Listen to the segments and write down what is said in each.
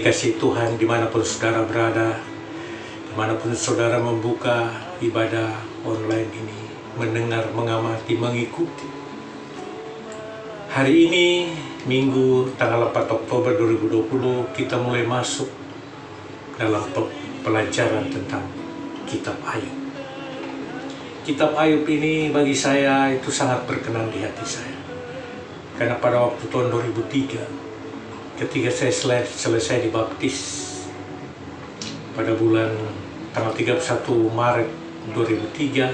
dikasihi Tuhan, dimanapun saudara berada, dimanapun saudara membuka ibadah online ini, mendengar, mengamati, mengikuti. Hari ini, Minggu tanggal 4 Oktober 2020, kita mulai masuk dalam pelajaran tentang Kitab Ayub. Kitab Ayub ini bagi saya itu sangat berkenan di hati saya. Karena pada waktu tahun 2003, ketika saya selesai dibaptis pada bulan tanggal 31 Maret 2003,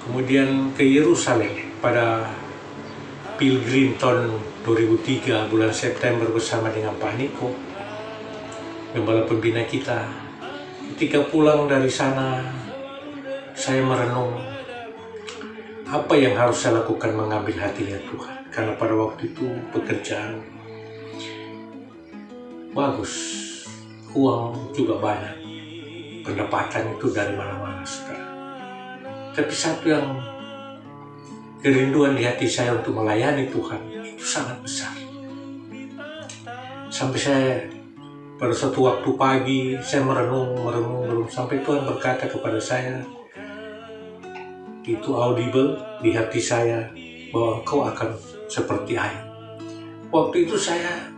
kemudian ke Yerusalem pada pilgrim tahun 2003 bulan September bersama dengan Pak Niko, gembala pembina kita. Ketika pulang dari sana, saya merenung apa yang harus saya lakukan mengambil hatinya Tuhan. Karena pada waktu itu pekerjaan bagus, uang juga banyak, pendapatan itu dari mana-mana, saudara. Tapi satu yang kerinduan di hati saya untuk melayani Tuhan itu sangat besar. Sampai saya pada suatu waktu pagi saya merenung sampai Tuhan berkata kepada saya, itu audible di hati saya, bahwa engkau akan seperti Ayub. Waktu itu saya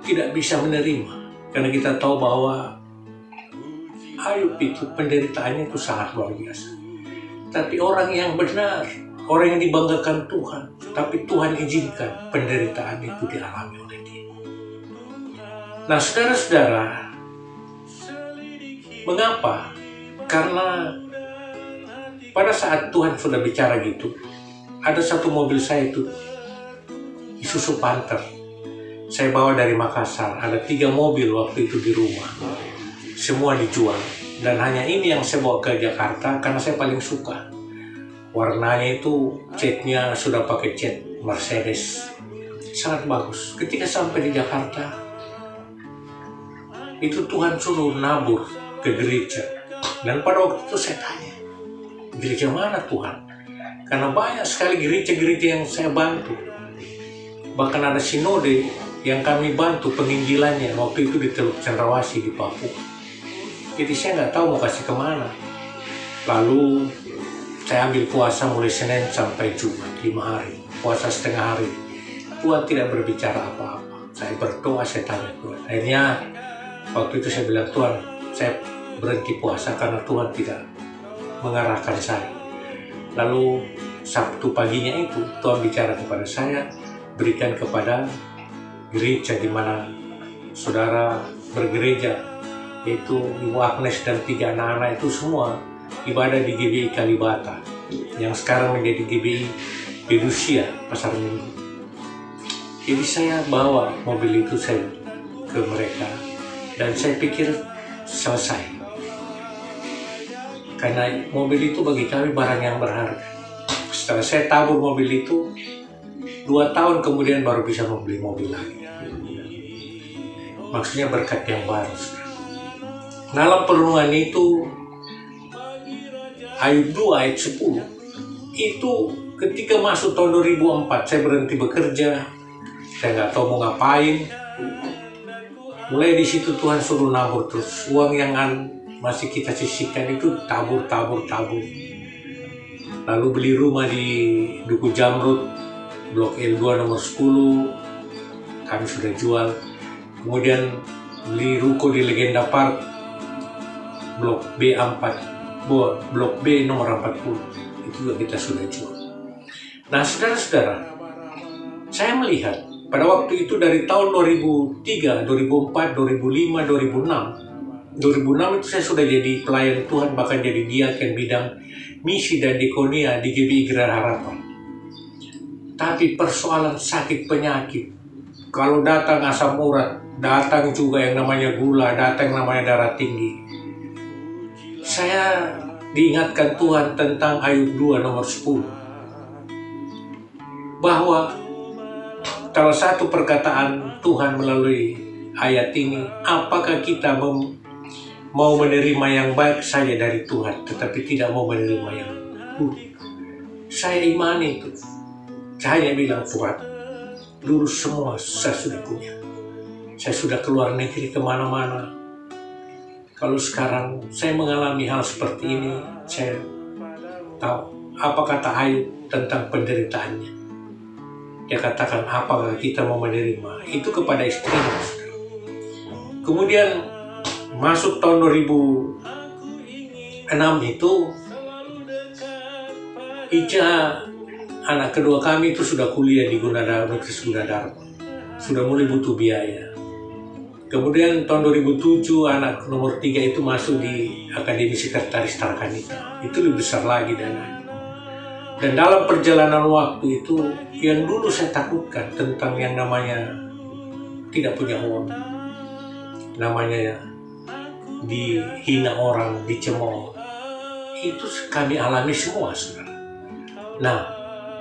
tidak bisa menerima, karena kita tahu bahwa Ayub itu penderitaannya itu sangat luar biasa. Tapi orang yang benar, orang yang dibanggakan Tuhan, tapi Tuhan izinkan penderitaan itu dialami oleh dia. Nah, saudara-saudara, mengapa? Karena pada saat Tuhan sudah bicara gitu, ada satu mobil saya itu Isuzu Panther. Saya bawa dari Makassar, ada 3 mobil waktu itu di rumah. Semua dijual. Dan hanya ini yang saya bawa ke Jakarta karena saya paling suka. Warnanya itu catnya sudah pakai cat Mercedes. Sangat bagus. Ketika sampai di Jakarta, itu Tuhan suruh nabur ke gereja. Dan pada waktu itu saya tanya, gereja mana Tuhan? Karena banyak sekali gereja-gereja yang saya bantu. Bahkan ada sinode yang kami bantu penginjilannya waktu itu di Teluk Cendrawasih di Papua. Jadi saya nggak tahu mau kasih kemana. Lalu saya ambil puasa mulai Senin sampai Jumat 5 hari, puasa setengah hari. Tuhan tidak berbicara apa-apa. Saya berdoa, saya tanya Tuhan. Akhirnya waktu itu saya bilang, Tuhan, saya berhenti puasa karena Tuhan tidak mengarahkan saya. Lalu Sabtu paginya itu Tuhan bicara kepada saya, berikan kepada gereja di mana saudara bergereja, yaitu Ibu Agnes dan 3 anak-anak itu semua ibadah di GBI Kalibata yang sekarang menjadi GBI Pedusia Pasar Minggu. Jadi saya bawa mobil itu saya ke mereka dan saya pikir selesai, karena mobil itu bagi kami barang yang berharga. Setelah saya tabur mobil itu, 2 tahun kemudian baru bisa membeli mobil lagi. Maksudnya berkat yang baru. Dalam perenungan itu, Ayub 2 ayat 10, itu ketika masuk tahun 2004, saya berhenti bekerja, saya nggak tahu mau ngapain. Mulai di situ Tuhan suruh nabur terus. Uang yang masih kita sisihkan itu tabur. Lalu beli rumah di Duku Jamrut, Blok L2 nomor 10, kami sudah jual. Kemudian beli ruko di Legenda Park, Blok Blok B nomor 40, itu juga kita sudah jual. Nah, saudara-saudara, saya melihat pada waktu itu dari tahun 2003, 2004, 2005, 2006 itu saya sudah jadi pelayan Tuhan, bahkan jadi diaken bidang misi dan diakonia di GBI Gerar Harapan. Tapi persoalan sakit penyakit, kalau datang asam urat, datang juga yang namanya gula, datang yang namanya darah tinggi. Saya diingatkan Tuhan tentang Ayub 2 nomor 10. Bahwa salah satu perkataan Tuhan melalui ayat ini, apakah kita mau menerima yang baik saja dari Tuhan, tetapi tidak mau menerima yang buruk. Saya imani itu. Saya bilang, Tuhan, dulu semua saya sudah punya. Saya sudah keluar negeri kemana-mana. Kalau sekarang saya mengalami hal seperti ini, saya tahu apa kata Ayub tentang penderitaannya. Dia katakan, apakah kita mau menerima? Itu kepada istrinya. Kemudian masuk tahun 2006 itu, Ica, anak kedua kami itu sudah kuliah di Universitas Gunadarma. Sudah mulai butuh biaya. Kemudian tahun 2007 anak nomor 3 itu masuk di Akademi Sekretaris Tarakanita. Itu lebih besar lagi dananya. Dan dalam perjalanan waktu itu, yang dulu saya takutkan tentang yang namanya tidak punya uang, namanya dihina orang, dicemooh, itu kami alami semua, saudara. Nah,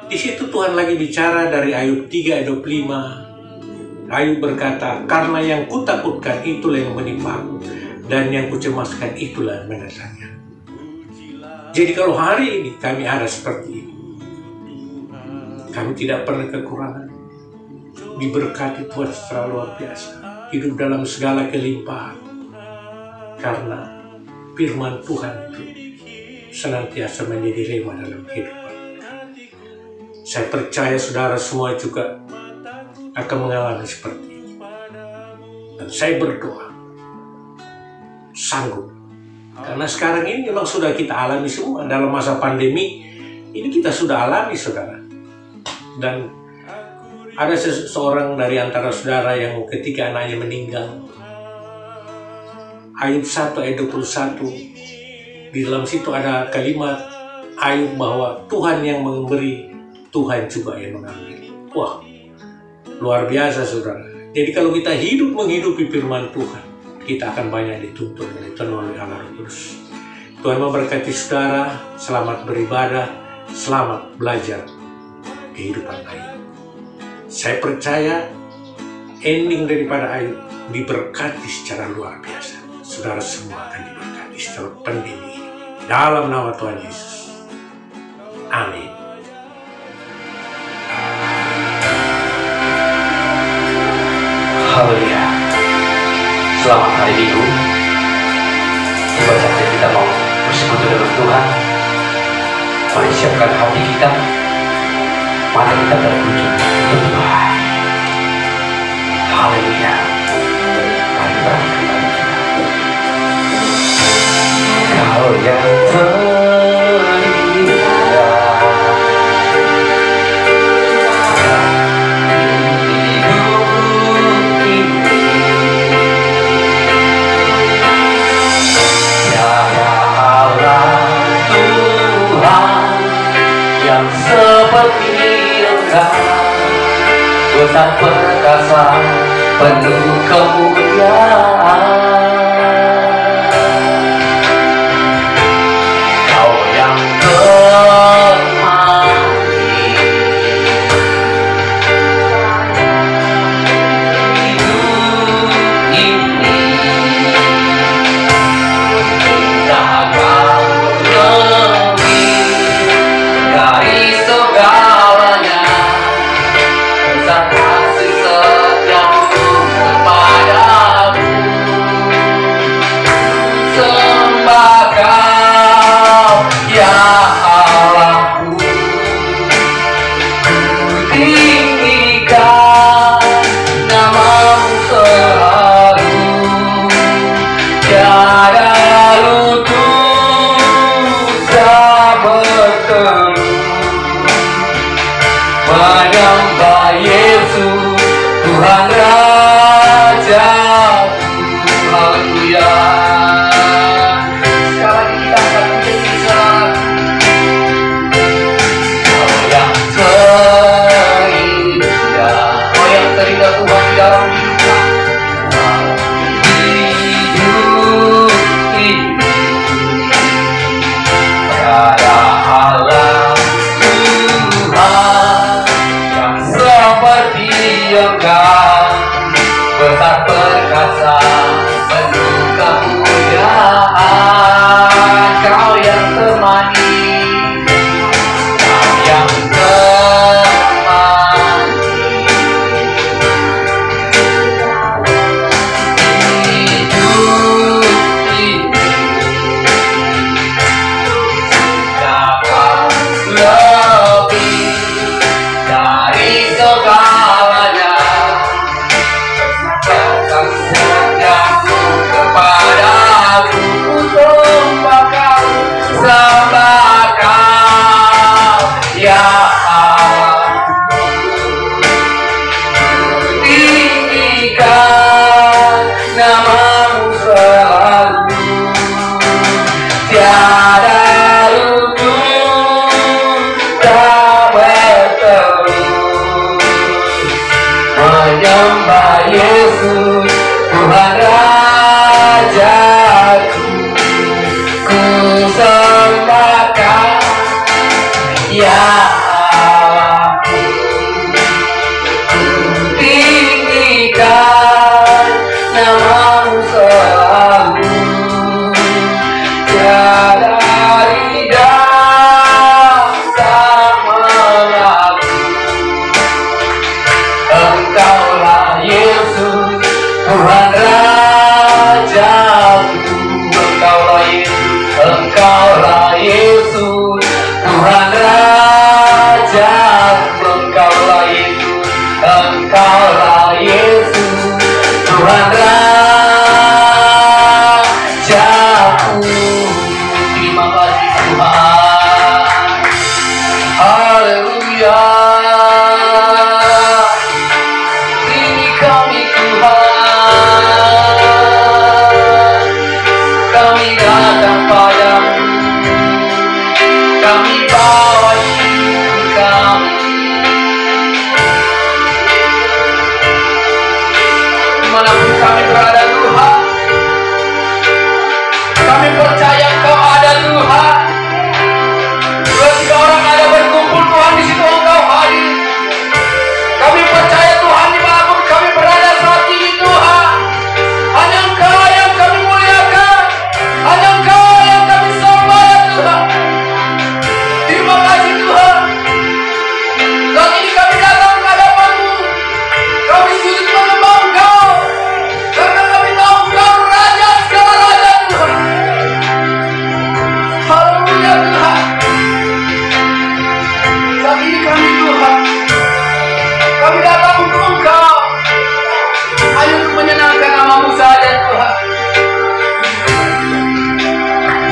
di situ Tuhan lagi bicara dari Ayub 3 ayat 25. Ayub berkata, karena yang kutakutkan itulah yang menimpaku, dan yang kucemaskan itulah yang mendatangnya. Jadi kalau hari ini kami ada seperti ini, kami tidak pernah kekurangan, diberkati Tuhan secara luar biasa, hidup dalam segala kelimpahan, karena firman Tuhan itu senantiasa menjadi rema dalam kehidupan. Saya percaya saudara semua juga akan mengalami seperti ini. Dan saya berdoa, sanggup. Karena sekarang ini memang sudah kita alami semua. Dalam masa pandemi, ini kita sudah alami, saudara. Dan ada seseorang dari antara saudara yang ketika anaknya meninggal, Ayub 1 ayat 21, di dalam situ ada kalimat Ayub bahwa Tuhan yang memberi, Tuhan juga yang mengambil. Wah, luar biasa, saudara. Jadi kalau kita hidup menghidupi firman Tuhan, kita akan banyak dituntun oleh Allah Roh Kudus. Tuhan memberkati saudara, selamat beribadah, selamat belajar kehidupan Ayub. Saya percaya ending daripada Ayub diberkati secara luar biasa. Saudara semua akan diberkati setelah pandemi ini. Dalam nama Tuhan Yesus. Amin. Haleluya. Selamat hari Minggu. Tiba saatnya kita mau bersekutu dengan Tuhan. Mari siapkan hati kita. Mari kita tertuju untuk Tuhan. Haleluya. Mari bangkit kembali kita. Kau yang seperti engkau, besar perkasa, penuh kemuliaan. Kau yang termati, hidup ini tak kau lebih dari segalanya. Besar kasih setiamu kepadamu. Sembah Kau ya Allahku, ku tinggikan namamu selalu. Tiada lutut tak berteduh menyembah Yesus Tuhan Raja. Haleluya. Sekali lagi kita akan menyanyi Kau yang terindah, Kau yang terindah Tuhan di dalam hidup ini. Tiada Allah Tuhan yang sembah Yesus, Tuhan Rajaku. Ku sembahkan, ya Allahku. Ku tinggikan namamu selalu. Tiada lidah sama aku. Engkaulah Yesus, Tuhan Rajaku. Engkaulah Yesus, Engkaulah Yesus, Tuhan Rajaku. Engkaulah Yesus, Engkaulah Yesus, Tuhan Rajaku. Terima kasih Tuhan. Haleluya. Ini kami Tuhan. Kami datang padamu. Kami bawa syukur kami. Dimanapun kami berada Tuhan, kami percaya Engkau ada Tuhan. Ketika orang ada berkumpul Tuhan, di situ Engkau hadir. Kami percaya Tuhan dimanapun kami berada saat ini Tuhan, hanya Engkau yang kami muliakan, hanya Engkau yang kami sembah ya Tuhan. Terima kasih Tuhan. Saat ini kami datang ke hadapan-Mu, kami sujud menyembah Engkau, karena kami tahu Engkau Raja segala raja Tuhan. Haleluya Tuhan. Saat ini kami Tuhan, kami datang untuk Engkau, hanya untuk menyenangkan namamu saja Tuhan.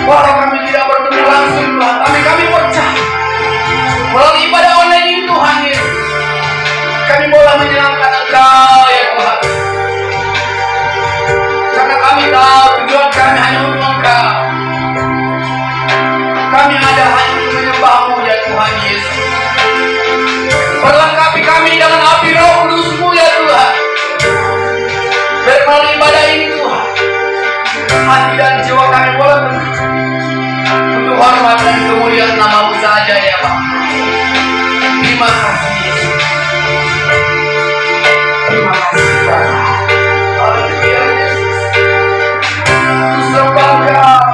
Walau kami tidak bertemu langsung Tuhan, tapi kami percaya melalui ibadah online ini Tuhan Yesus, kami boleh menyenangkan Engkau ya Tuhan. Karena kami tahu tujuan kami hanya untuk Engkau. Kami ada hanya untuk menyembah-Mu ya Tuhan Yesus. Perlengkapi kami dengan api Roh Kudus-Mu ya Tuhan. Biar melalui ibadah ini Tuhan, hati dan jiwa kami boleh untuk hormat dan kemuliaan namamu saja ya Pak. Terima kasih Yesus. Terima kasih Tuhan. Haleluya Yesus. Sembah Kau,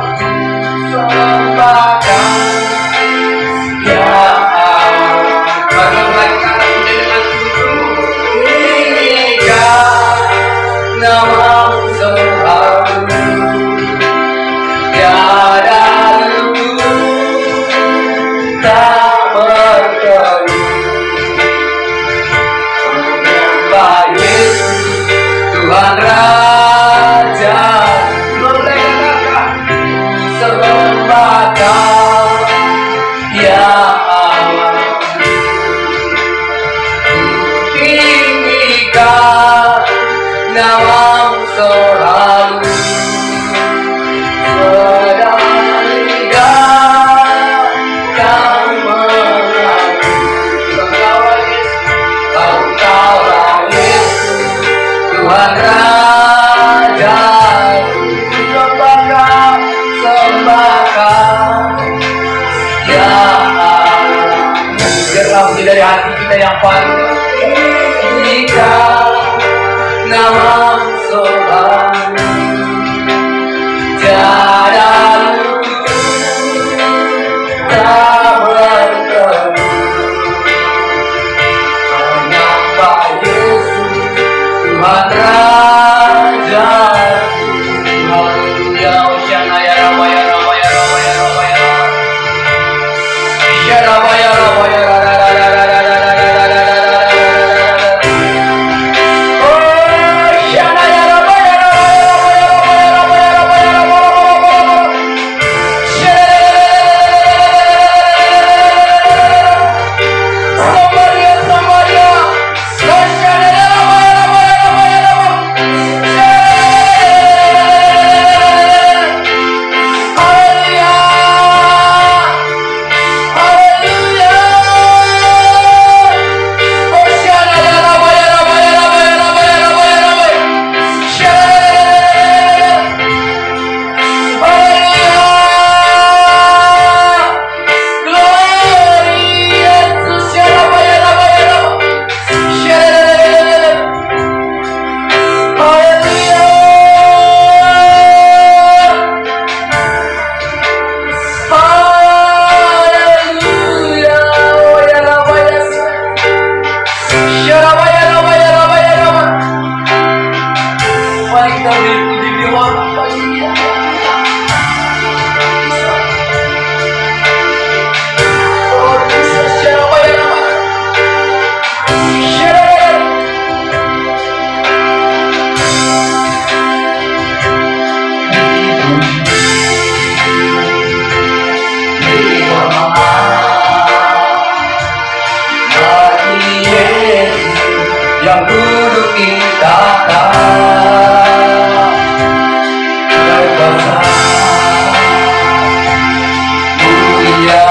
sembah Kau, ya Allah. Bagaimana lagi kataku dengan tutur, tinggikan namamu selalu. Tiada luhur tak berkeluh. Menyembah Yesus, Tuhan Raja. Sembah Kau, ya Allah. Tinggikan namamu selalu. Tuhan Raja, sembah Kau, ya Allah. Biarlah bunyi dari hati kita yang paling tinggikan namamu selalu. Tiada luhur tak berkeluh. Menyembah Yesus, Tuhan Raja. Haleluya. Hosana ya Rabba ya Rabba ya Rabba ya Rabba ya Rabba. Ya Rabba ya Rabba ya Rabba. Hosana yang duduk di tahta berkuasa mulia,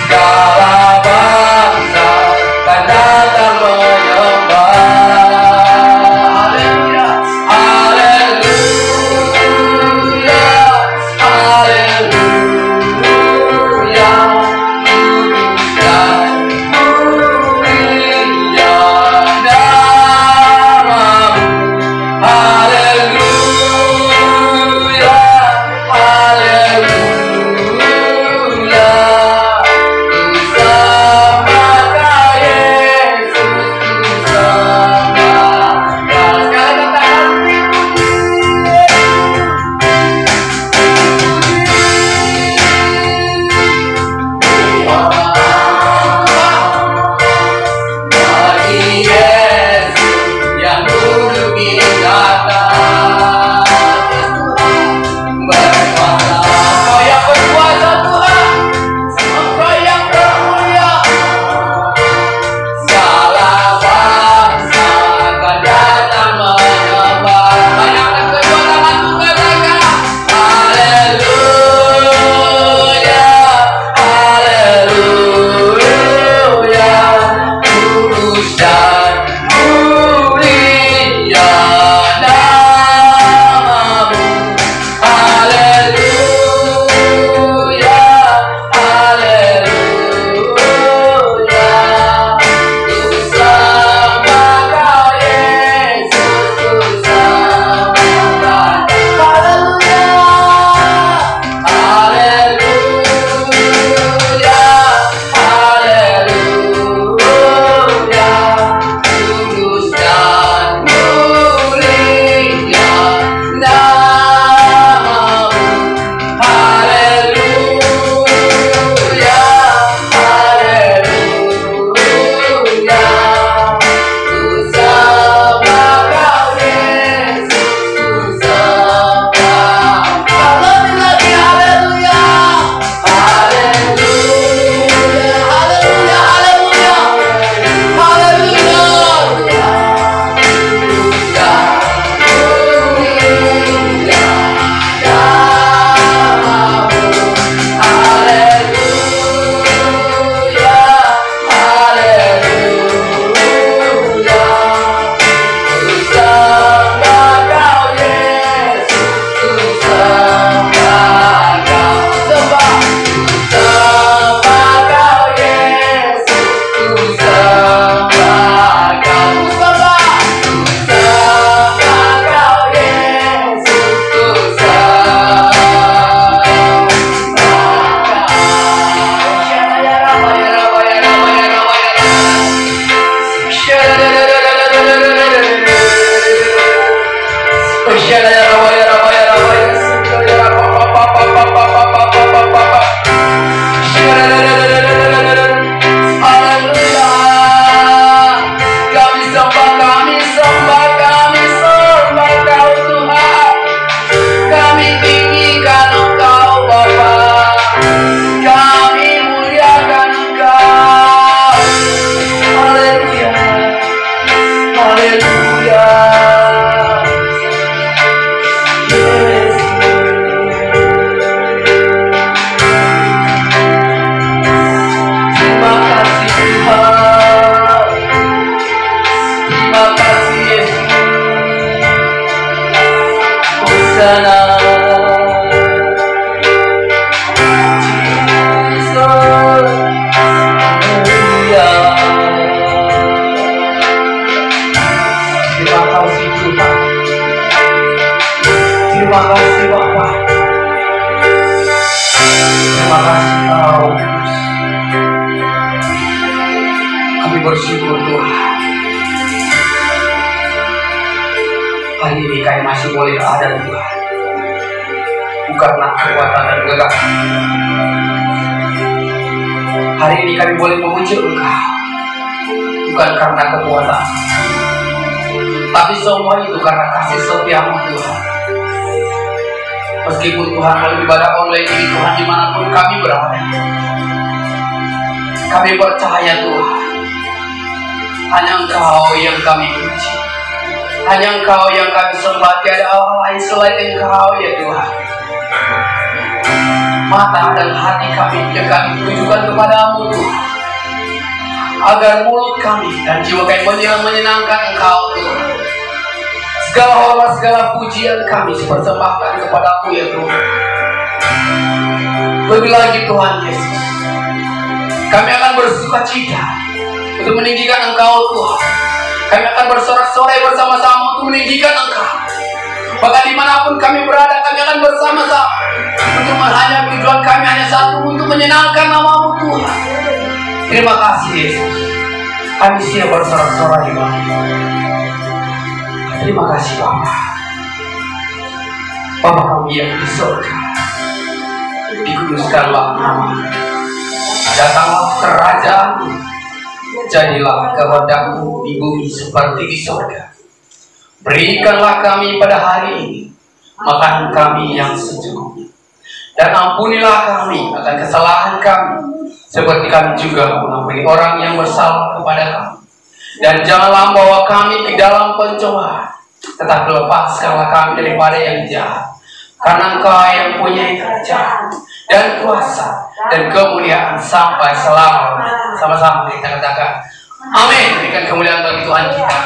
segala bangsa kan datang menyembah. Haleluya, haleluya, haleluya, kudus dan mulia namamu. Haleluya, haleluya, kusembahkan Yesus, kusembahkan. Sekali katakan, bagi Yesus yang duduk di atas berkuasa. Engkau yang berkuasa Tuhan, Engkau yang bermulia, segala bangsa akan datang menyembah. Banyakkan kedua tangan katakan haleluya, haleluya, kudus dan mulia namamu. Haleluya, haleluya, kusembahkan Yesus, kusembahkan. Haleluya, haleluya, haleluya, kudus dan mulia namamu. Haleluya, haleluya, kusembahkan Yesus, kusembahkan. Lebih lagi haleluya, haleluya, haleluya, haleluya, haleluya, kudus dan mulia namamu. Haleluya, haleluya, kusembahkan Yesus, kusembahkan. Kusembahkan Yesus, kusembahkan. Kusembahkan Yesus, Kami sembah Kau Tuhan. Kami tinggikan Engkau Bapa, kami muliakan Engkau. Haleluya, haleluya, Yesus. Terima kasih Tuhan, terima kasih Yesus. Hosana, haleluya. Terima kasih Tuhan, terima kasih Bapa, terima kasih Kau. Kami bersyukur Tuhan, hari ini kami masih boleh ada Tuhan, bukanlah kekuatan dan gerak. Hari ini kami boleh memuji Engkau, bukan karena kekuatan, tapi semua itu karena kasih setia-Mu Tuhan. Meskipun Tuhan melalui ibadah online ini Tuhan, dimanapun kami berada, kami percaya Tuhan, Hanya Engkau yang kami puji, hanya Engkau yang kami sembah. Tiada Allah lain selain Engkau ya Tuhan. Mata dan hati kami yang kami tujukan kepadamu Tuhan, agar mulut kami dan jiwa kami menyenangkan Engkau Tuhan. Segala hormat, segala pujian kami persembahkan kepadamu ya Tuhan. Lebih lagi Tuhan Yesus, kami akan bersuka cita untuk meninggikan Engkau Tuhan. Kami akan bersorak-sorai bersama-sama untuk meninggikan Engkau. Bahkan dimanapun kami berada, kami akan bersama-sama untuk hanya tujuan kami hanya satu, untuk menyenangkan nama-Mu Tuhan. Terima kasih Yesus, kami siap bersorak-sorai Bapa. Terima kasih Bapa. Bapa kami yang di surga, dikuduskanlah nama-Mu. Datanglah kerajaan-Mu, jadilah kehendak-Mu di bumi seperti di surga. Berikanlah kami pada hari ini makan kami yang secukupnya, dan ampunilah kami akan kesalahan kami, seperti kami juga mengampuni orang yang bersalah kepada kami. Dan janganlah bawa kami ke dalam pencobaan, tetapi lepaskanlah kami daripada yang jahat. Karena Engkau yang punya kerajaan dan kuasa dan kemuliaan sampai selama-lamanya. Sama-sama kita katakan amin. Berikan kemuliaan bagi Tuhan kita.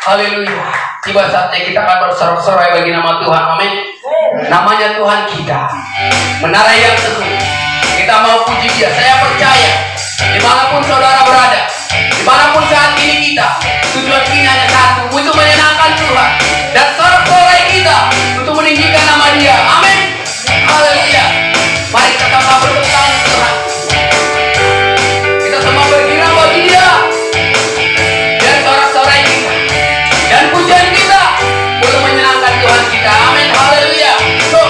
Haleluya. Tiba saatnya kita akan bersorak-sorai bagi nama Tuhan. Amin. Namanya Tuhan kita, menara yang teguh. Kita mau puji Dia. Saya percaya dimanapun saudara berada, dimanapun saat ini kita, tujuan kita hanya satu, untuk menyenangkan Tuhan. Dan sorak-sorai kita untuk meninggikan nama Dia. Amin. Haleluya. Mari kita sama bertepuk tangan Tuhan. Kita semua bergirang bagi Dia. Dan sorak-sorai kita dan pujian kita untuk menyenangkan Tuhan kita. Amin. Haleluya. So,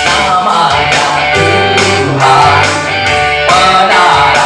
namanya Tuhan menara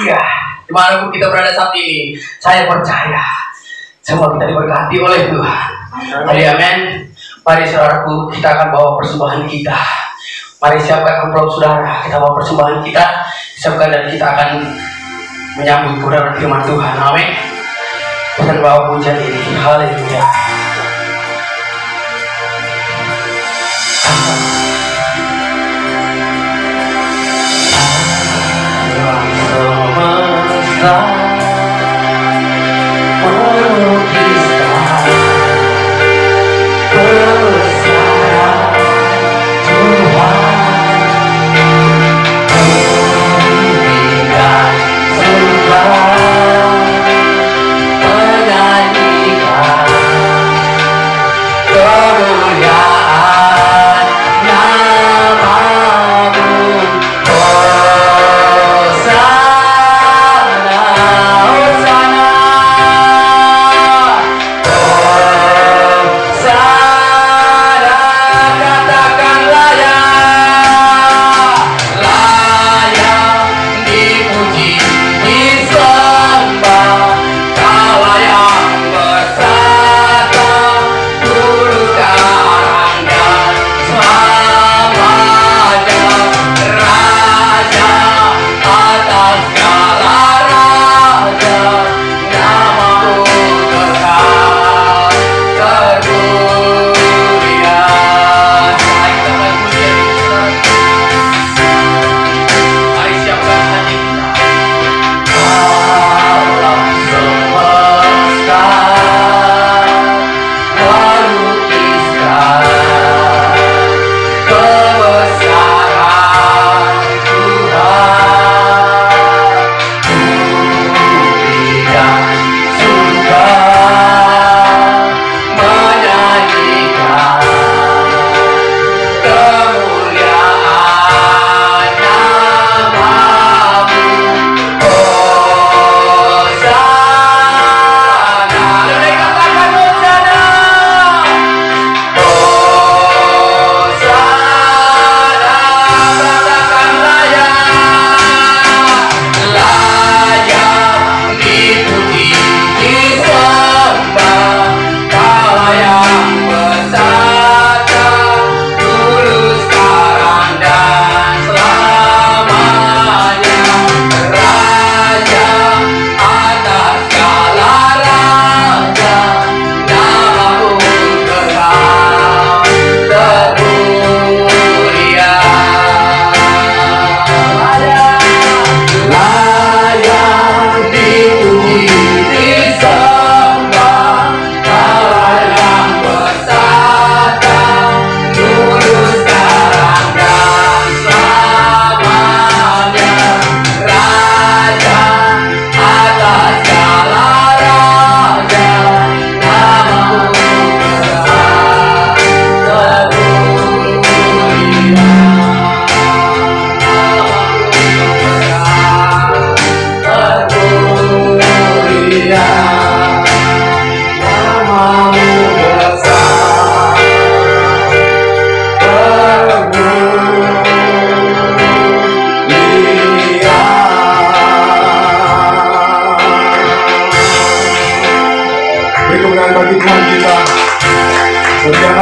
haleluya. Dimanapun kita berada saat ini, saya percaya semua kita diberkati oleh Tuhan. Amin. Mari saudaraku, kita akan bawa persembahan kita. Mari siapkan amplop saudara, kita bawa persembahan kita, siapkan dan kita akan menyambut kebenaran firman Tuhan. Amin. Kita bawa pujian ini. Haleluya.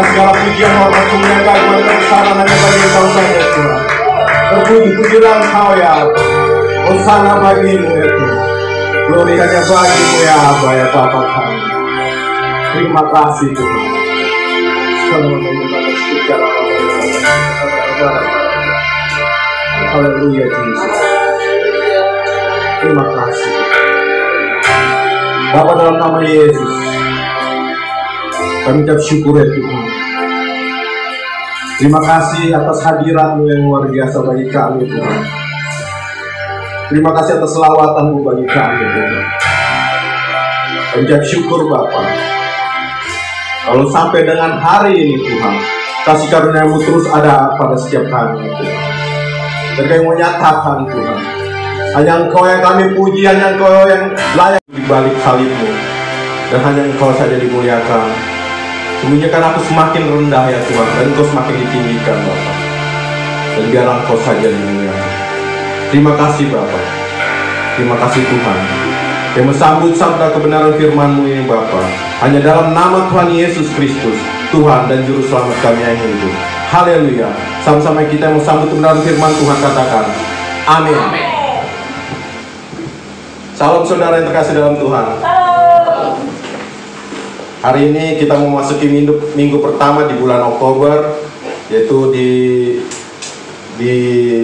Segala pujian, hormat, kemuliaan, keagungan, kebesaran hanya bagi Engkau saja Tuhan. Terpuji-pujilah Engkau ya Allah. Hosana bagimu ya Tuhan. Glory hanya bagimu ya Aba ya Bapa kami. Terima kasih Tuhan. Haleluya Yesus. Terima kasih Bapa, dalam nama Yesus kami ucap syukur ya Tuhan. Terima kasih atas hadirat-Mu yang luar biasa bagi kami Tuhan. Terima kasih atas selawatan-Mu bagi kami Tuhan. Kami ucap syukur Bapa. Kalau sampai dengan hari ini Tuhan, kasih karunia-Mu terus ada pada setiap kami Tuhan. Dan kami mau nyatakan Tuhan, hanya Engkau yang kami puji, hanya Engkau yang layak di balik salib-Mu, dan hanya Engkau saja dimuliakan. Sembunyikan aku semakin rendah ya Tuhan, dan Engkau semakin ditinggikan Bapa. Dan biarlah Engkau saja dimuliakan. Terima kasih Bapa. Di Terima kasih Tuhan. Kami sambut sabda kebenaran firman-Mu ini Bapa. Hanya dalam nama Tuhan Yesus Kristus, Tuhan dan Juru Selamat kami yang hidup. Haleluya. Sama-sama kita mau sambut kebenaran firman Tuhan, katakan amin. Salam saudara yang terkasih dalam Tuhan. Hari ini kita memasuki minggu pertama di bulan Oktober, yaitu di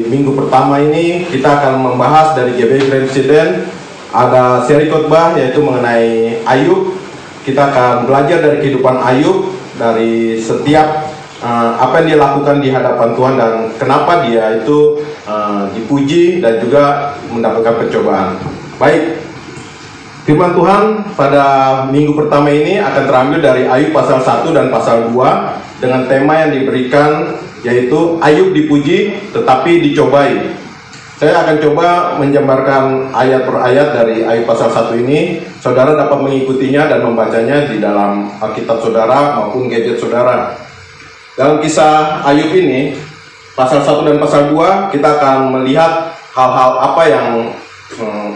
minggu pertama ini kita akan membahas dari GBI Presiden. Ada seri khotbah yaitu mengenai Ayub. Kita akan belajar dari kehidupan Ayub, dari setiap apa yang dia lakukan di hadapan Tuhan dan kenapa dia itu dipuji dan juga mendapatkan pencobaan. Baik, firman Tuhan pada minggu pertama ini akan terambil dari Ayub pasal 1 dan pasal 2 dengan tema yang diberikan yaitu Ayub dipuji tetapi dicobai. Saya akan coba menjabarkan ayat per ayat dari Ayub pasal 1 ini. Saudara dapat mengikutinya dan membacanya di dalam Alkitab saudara maupun gadget saudara. Dalam kisah Ayub ini, pasal 1 dan pasal 2, kita akan melihat hal-hal apa yang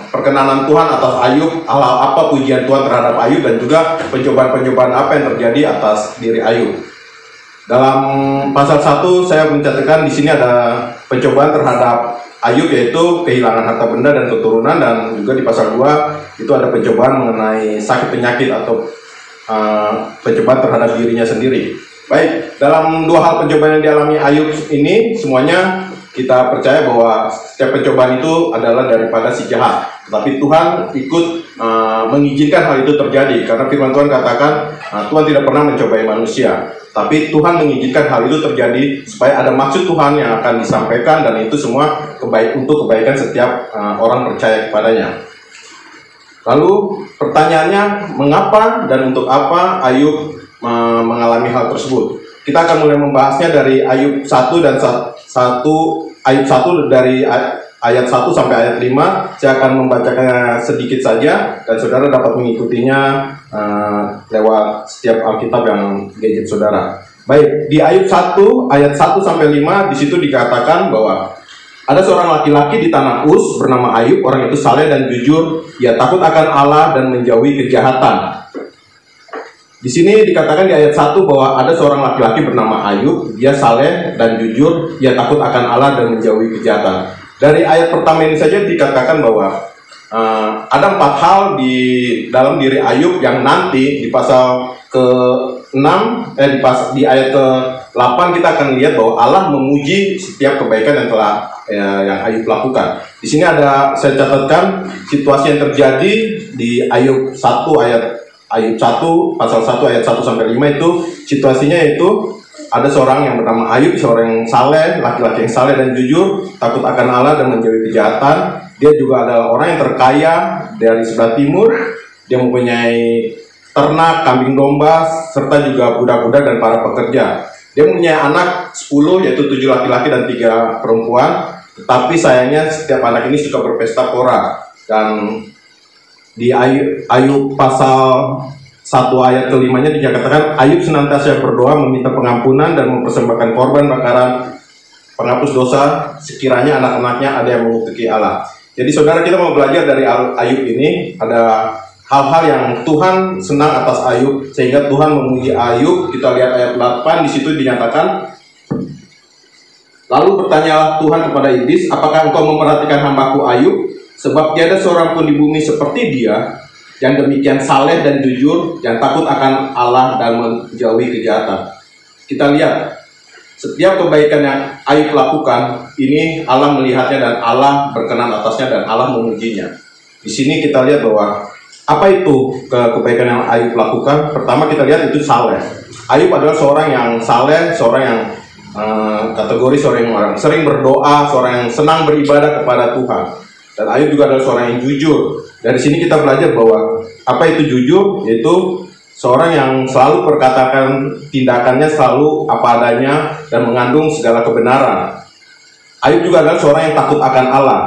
perkenanan Tuhan atas Ayub, hal-hal apa pujian Tuhan terhadap Ayub, dan juga pencobaan-pencobaan apa yang terjadi atas diri Ayub. Dalam pasal 1 saya mencatatkan di sini ada pencobaan terhadap Ayub, yaitu kehilangan harta benda dan keturunan, dan juga di pasal 2 itu ada pencobaan mengenai sakit penyakit atau pencobaan terhadap dirinya sendiri. Baik, dalam dua hal pencobaan yang dialami Ayub ini, semuanya kita percaya bahwa setiap pencobaan itu adalah daripada si jahat. Tetapi Tuhan ikut mengizinkan hal itu terjadi, karena firman Tuhan katakan Tuhan tidak pernah mencobai manusia, tapi Tuhan mengizinkan hal itu terjadi supaya ada maksud Tuhan yang akan disampaikan, dan itu semua untuk kebaikan setiap orang percaya kepadanya. Lalu pertanyaannya, mengapa dan untuk apa Ayub mengalami hal tersebut? Kita akan mulai membahasnya dari Ayub 1 dan Ayub 1 dari ayat 1 sampai ayat 5. Saya akan membacakannya sedikit saja dan saudara dapat mengikutinya lewat setiap Alkitab yang gadget saudara. Baik, di Ayub 1 ayat 1 sampai 5 di situ dikatakan bahwa ada seorang laki-laki di tanah Uz bernama Ayub. Orang itu saleh dan jujur, ia takut akan Allah dan menjauhi kejahatan. Di sini dikatakan di ayat 1 bahwa ada seorang laki-laki bernama Ayub, dia saleh dan jujur, ia takut akan Allah dan menjauhi kejahatan. Dari ayat pertama ini saja dikatakan bahwa ada 4 hal di dalam diri Ayub yang nanti di pasal ke-6, di ayat ke-8 kita akan lihat bahwa Allah memuji setiap kebaikan yang telah yang Ayub lakukan. Di sini ada saya catatkan situasi yang terjadi di Ayub 1 pasal 1 ayat 1 sampai 5 itu situasinya yaitu ada seorang yang bernama Ayub, seorang yang saleh, laki-laki yang saleh dan jujur, takut akan Allah dan menjauhi kejahatan. Dia juga adalah orang yang terkaya dari sebelah timur. Dia mempunyai ternak, kambing domba, serta juga budak-budak dan para pekerja. Dia mempunyai anak 10, yaitu 7 laki-laki dan 3 perempuan. Tetapi sayangnya setiap anak ini suka berpesta pora. Dan di Ayub pasal 1 ayat ke-5-nya dikatakan Ayub senantiasa berdoa meminta pengampunan dan mempersembahkan korban bakaran penghapus dosa sekiranya anak-anaknya ada yang mengikuti Allah. Jadi saudara, kita mau belajar dari Ayub ini, ada hal-hal yang Tuhan senang atas Ayub sehingga Tuhan memuji Ayub. Kita lihat ayat 8, di situ dinyatakan, lalu bertanyalah Tuhan kepada iblis, apakah engkau memperhatikan hambaku Ayub? Sebab tiada seorang pun di bumi seperti dia, yang demikian saleh dan jujur, yang takut akan Allah dan menjauhi kejahatan. Kita lihat, setiap kebaikan yang Ayub lakukan, ini Allah melihatnya dan Allah berkenan atasnya dan Allah memujinya. Di sini kita lihat bahwa, apa itu kebaikan yang Ayub lakukan? Pertama kita lihat itu saleh. Ayub adalah seorang yang saleh, seorang yang kategori seorang yang sering berdoa, seorang yang senang beribadah kepada Tuhan. Dan Ayub juga adalah seorang yang jujur. Dari sini kita belajar bahwa apa itu jujur, yaitu seorang yang selalu perkatakan tindakannya selalu apa adanya dan mengandung segala kebenaran. Ayub juga adalah seorang yang takut akan Allah.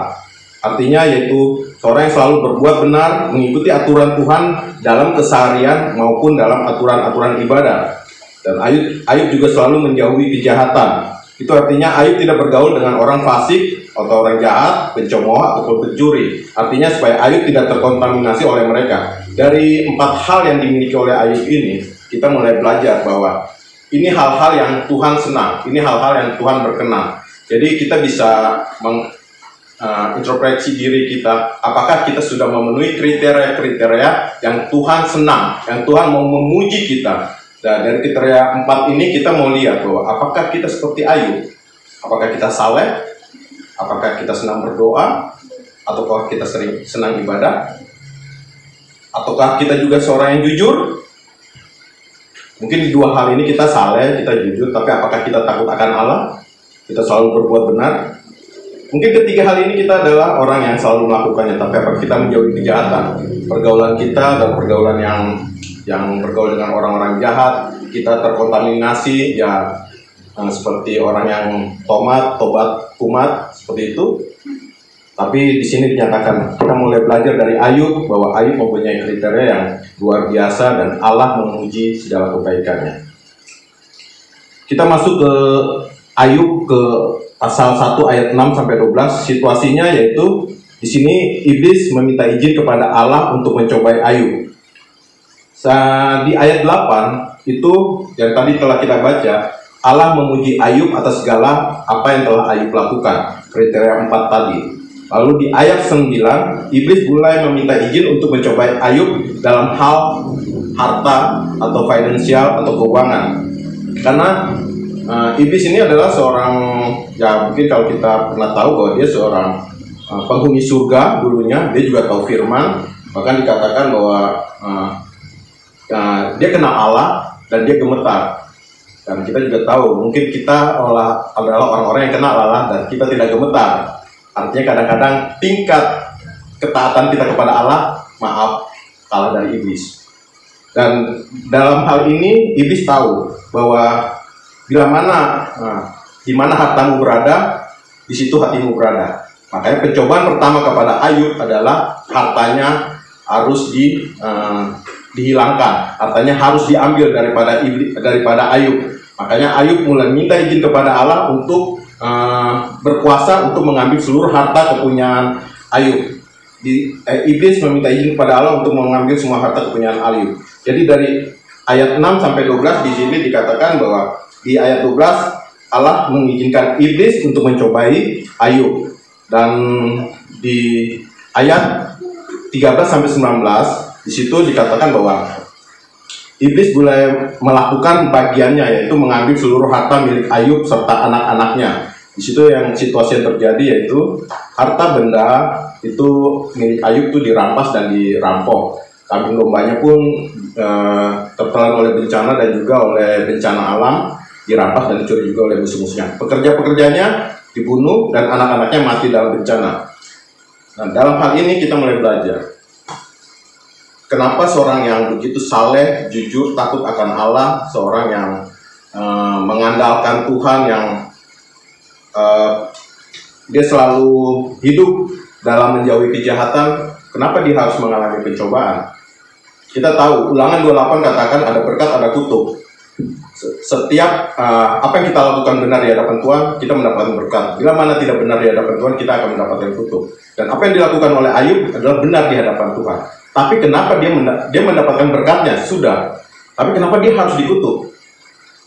Artinya yaitu seorang yang selalu berbuat benar, mengikuti aturan Tuhan dalam keseharian maupun dalam aturan-aturan ibadah. Dan Ayub juga selalu menjauhi kejahatan. Itu artinya Ayub tidak bergaul dengan orang fasik atau orang jahat, pencemooh ataupun pencuri. Artinya supaya Ayub tidak terkontaminasi oleh mereka. Dari 4 hal yang dimiliki oleh Ayub ini, kita mulai belajar bahwa ini hal-hal yang Tuhan senang, ini hal-hal yang Tuhan berkenan. Jadi kita bisa introspeksi diri kita, apakah kita sudah memenuhi kriteria-kriteria yang Tuhan senang, yang Tuhan mau memuji kita. Dan dari kriteria 4 ini kita mau lihat bahwa apakah kita seperti Ayub, apakah kita saleh, apakah kita senang berdoa, ataukah kita senang ibadah, ataukah kita juga seorang yang jujur. Mungkin di 2 hal ini kita saleh, kita jujur, tapi apakah kita takut akan Allah, kita selalu berbuat benar. Mungkin ketiga hal ini kita adalah orang yang selalu melakukannya, tapi apakah kita menjauhi kejahatan, pergaulan kita dan pergaulan yang bergaul dengan orang-orang jahat, kita terkontaminasi ya seperti orang yang tobat kumat seperti itu. Tapi di sini dinyatakan kita mulai belajar dari Ayub bahwa Ayub mempunyai kriteria yang luar biasa dan Allah memuji segala kebaikannya. Kita masuk ke Ayub ke pasal 1 ayat 6 sampai 12. Situasinya yaitu di sini iblis meminta izin kepada Allah untuk mencobai Ayub. Di ayat 8 itu yang tadi telah kita baca, Allah memuji Ayub atas segala apa yang telah Ayub lakukan, kriteria 4 tadi. Lalu di ayat 9, iblis mulai meminta izin untuk mencobai Ayub dalam hal harta atau finansial atau keuangan. Karena iblis ini adalah seorang, ya mungkin kalau kita pernah tahu bahwa dia seorang penghuni surga dulunya, dia juga tahu firman, bahkan dikatakan bahwa dia kenal Allah dan dia gemetar. Dan kita juga tahu mungkin kita adalah orang-orang yang kenal Allah dan kita tidak gemetar. Artinya kadang-kadang tingkat ketaatan kita kepada Allah kalah dari iblis. Dan dalam hal ini iblis tahu bahwa di mana hartamu berada, di situ hatimu berada. Makanya pencobaan pertama kepada Ayub adalah hartanya harus dihilangkan, artinya harus diambil daripada Ayub. Makanya Ayub mulai minta izin kepada Allah untuk berkuasa untuk mengambil seluruh harta kepunyaan Ayub. Iblis meminta izin kepada Allah untuk mengambil semua harta kepunyaan Ayub. Jadi dari ayat 6 sampai 12 di sini dikatakan bahwa di ayat 12 Allah mengizinkan iblis untuk mencobai Ayub. Dan di ayat 13 sampai 19 di situ dikatakan bahwa iblis mulai melakukan bagiannya, yaitu mengambil seluruh harta milik Ayub serta anak-anaknya. Di situ yang situasi yang terjadi yaitu harta benda itu milik Ayub itu dirampas dan dirampok. Kambing dombanya pun tertelan oleh bencana dan juga oleh bencana alam, dirampas dan dicuri juga oleh musuh-musuhnya. Pekerja-pekerjanya dibunuh dan anak-anaknya mati dalam bencana. Nah, dalam hal ini kita mulai belajar kenapa seorang yang begitu saleh, jujur, takut akan Allah, seorang yang mengandalkan Tuhan, yang dia selalu hidup dalam menjauhi kejahatan, kenapa dia harus mengalami pencobaan? Kita tahu Ulangan 28 katakan ada berkat, ada kutuk. Setiap apa yang kita lakukan benar di hadapan Tuhan, kita mendapatkan berkat. Bila mana tidak benar di hadapan Tuhan, kita akan mendapatkan kutuk. Dan apa yang dilakukan oleh Ayub adalah benar di hadapan Tuhan. Tapi kenapa dia mendapatkan berkatnya? Sudah. Tapi kenapa dia harus dikutuk?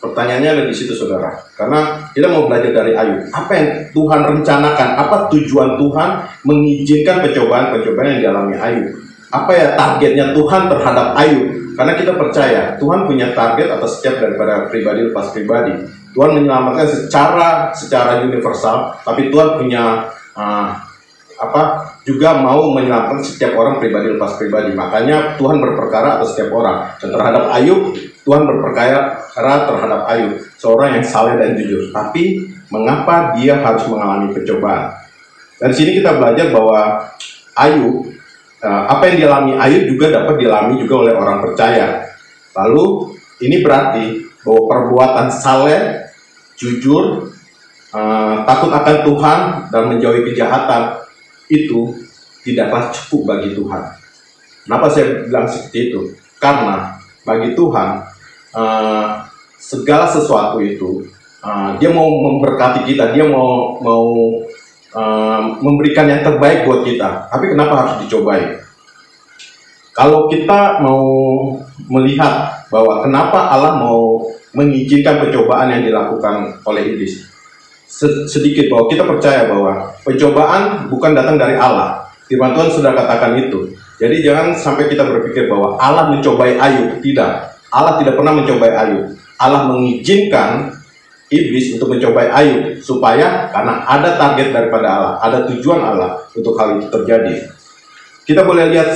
Pertanyaannya ada di situ, saudara. Karena kita mau belajar dari Ayub. Apa yang Tuhan rencanakan? Apa tujuan Tuhan mengizinkan pencobaan-pencobaan yang dialami Ayub? Apa ya targetnya Tuhan terhadap Ayub? Karena kita percaya Tuhan punya target atas setiap daripada pribadi lepas pribadi. Tuhan menyelamatkan secara universal, tapi Tuhan punya juga mau menyelamatkan setiap orang pribadi lepas pribadi. Makanya Tuhan berperkara atas setiap orang. Dan terhadap Ayub, Tuhan berperkara terhadap Ayub, seorang yang saleh dan jujur. Tapi mengapa dia harus mengalami pencobaan? Dari sini kita belajar bahwa Ayub, apa yang dialami Ayub juga dapat dialami juga oleh orang percaya. Lalu ini berarti bahwa perbuatan saleh, jujur, takut akan Tuhan dan menjauhi kejahatan itu tidaklah cukup bagi Tuhan. Kenapa saya bilang seperti itu? Karena bagi Tuhan segala sesuatu itu Dia mau memberkati kita, dia mau memberikan yang terbaik buat kita. Tapi kenapa harus dicobai? Kalau kita mau melihat bahwa kenapa Allah mau mengizinkan pencobaan yang dilakukan oleh iblis, sedikit bahwa kita percaya bahwa pencobaan bukan datang dari Allah. Firman Tuhan sudah katakan itu. Jadi jangan sampai kita berpikir bahwa Allah mencobai Ayub. Tidak, Allah tidak pernah mencobai Ayub. Allah mengizinkan iblis untuk mencobai Ayub supaya karena ada target daripada Allah, ada tujuan Allah untuk hal itu terjadi. Kita boleh lihat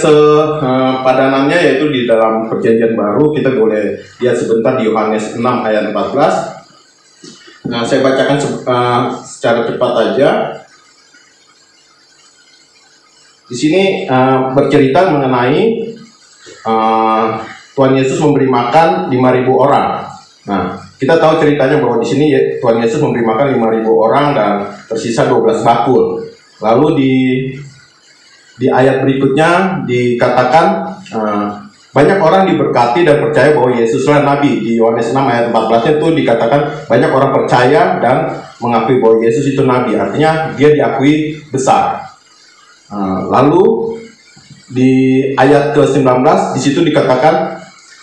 padanannya, yaitu di dalam Perjanjian Baru. Kita boleh lihat sebentar di Yohanes 6 ayat 14. Nah, saya bacakan secara cepat aja. Di sini bercerita mengenai Tuhan Yesus memberi makan 5.000 orang. Nah, kita tahu ceritanya bahwa di sini Tuhan Yesus memberi makan 5.000 orang dan tersisa 12 bakul. Lalu di ayat berikutnya dikatakan banyak orang diberkati dan percaya bahwa Yesuslah Nabi. Di Yohanes 6 ayat 14 itu dikatakan banyak orang percaya dan mengakui bahwa Yesus itu Nabi. Artinya dia diakui besar. Lalu di ayat ke-19 di situ dikatakan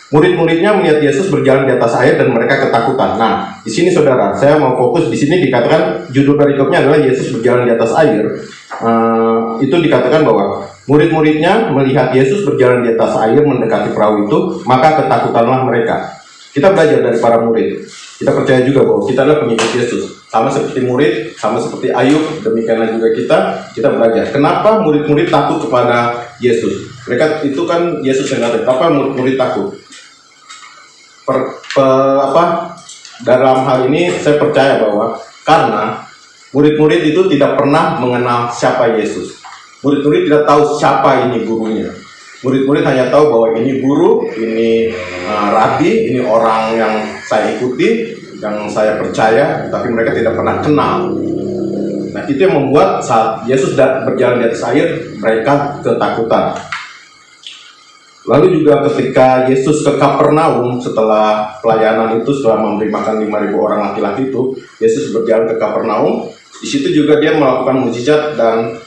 murid-muridnya melihat Yesus berjalan di atas air dan mereka ketakutan. Nah, di sini saudara, saya mau fokus di sini dikatakan judul perikopnya adalah Yesus berjalan di atas air. Itu dikatakan bahwa murid-muridnya melihat Yesus berjalan di atas air mendekati perahu itu, maka ketakutanlah mereka. Kita belajar dari para murid. Kita percaya juga bahwa kita adalah pengikut Yesus. Sama seperti murid, sama seperti Ayub, demikianlah juga kita belajar. Kenapa murid-murid takut kepada Yesus? Mereka itu kan Yesus yang datang. Kenapa murid-murid takut? Dalam hal ini saya percaya bahwa karena murid-murid itu tidak pernah mengenal siapa Yesus. Murid-murid tidak tahu siapa ini gurunya. Murid-murid hanya tahu bahwa ini guru, ini rabi, ini orang yang saya ikuti, yang saya percaya, tapi mereka tidak pernah kenal. Nah, itu yang membuat saat Yesus berjalan di atas air, mereka ketakutan. Lalu juga ketika Yesus ke Kapernaum setelah pelayanan itu, setelah memberi makan 5.000 orang laki-laki itu, Yesus berjalan ke Kapernaum. Di situ juga dia melakukan mukjizat dan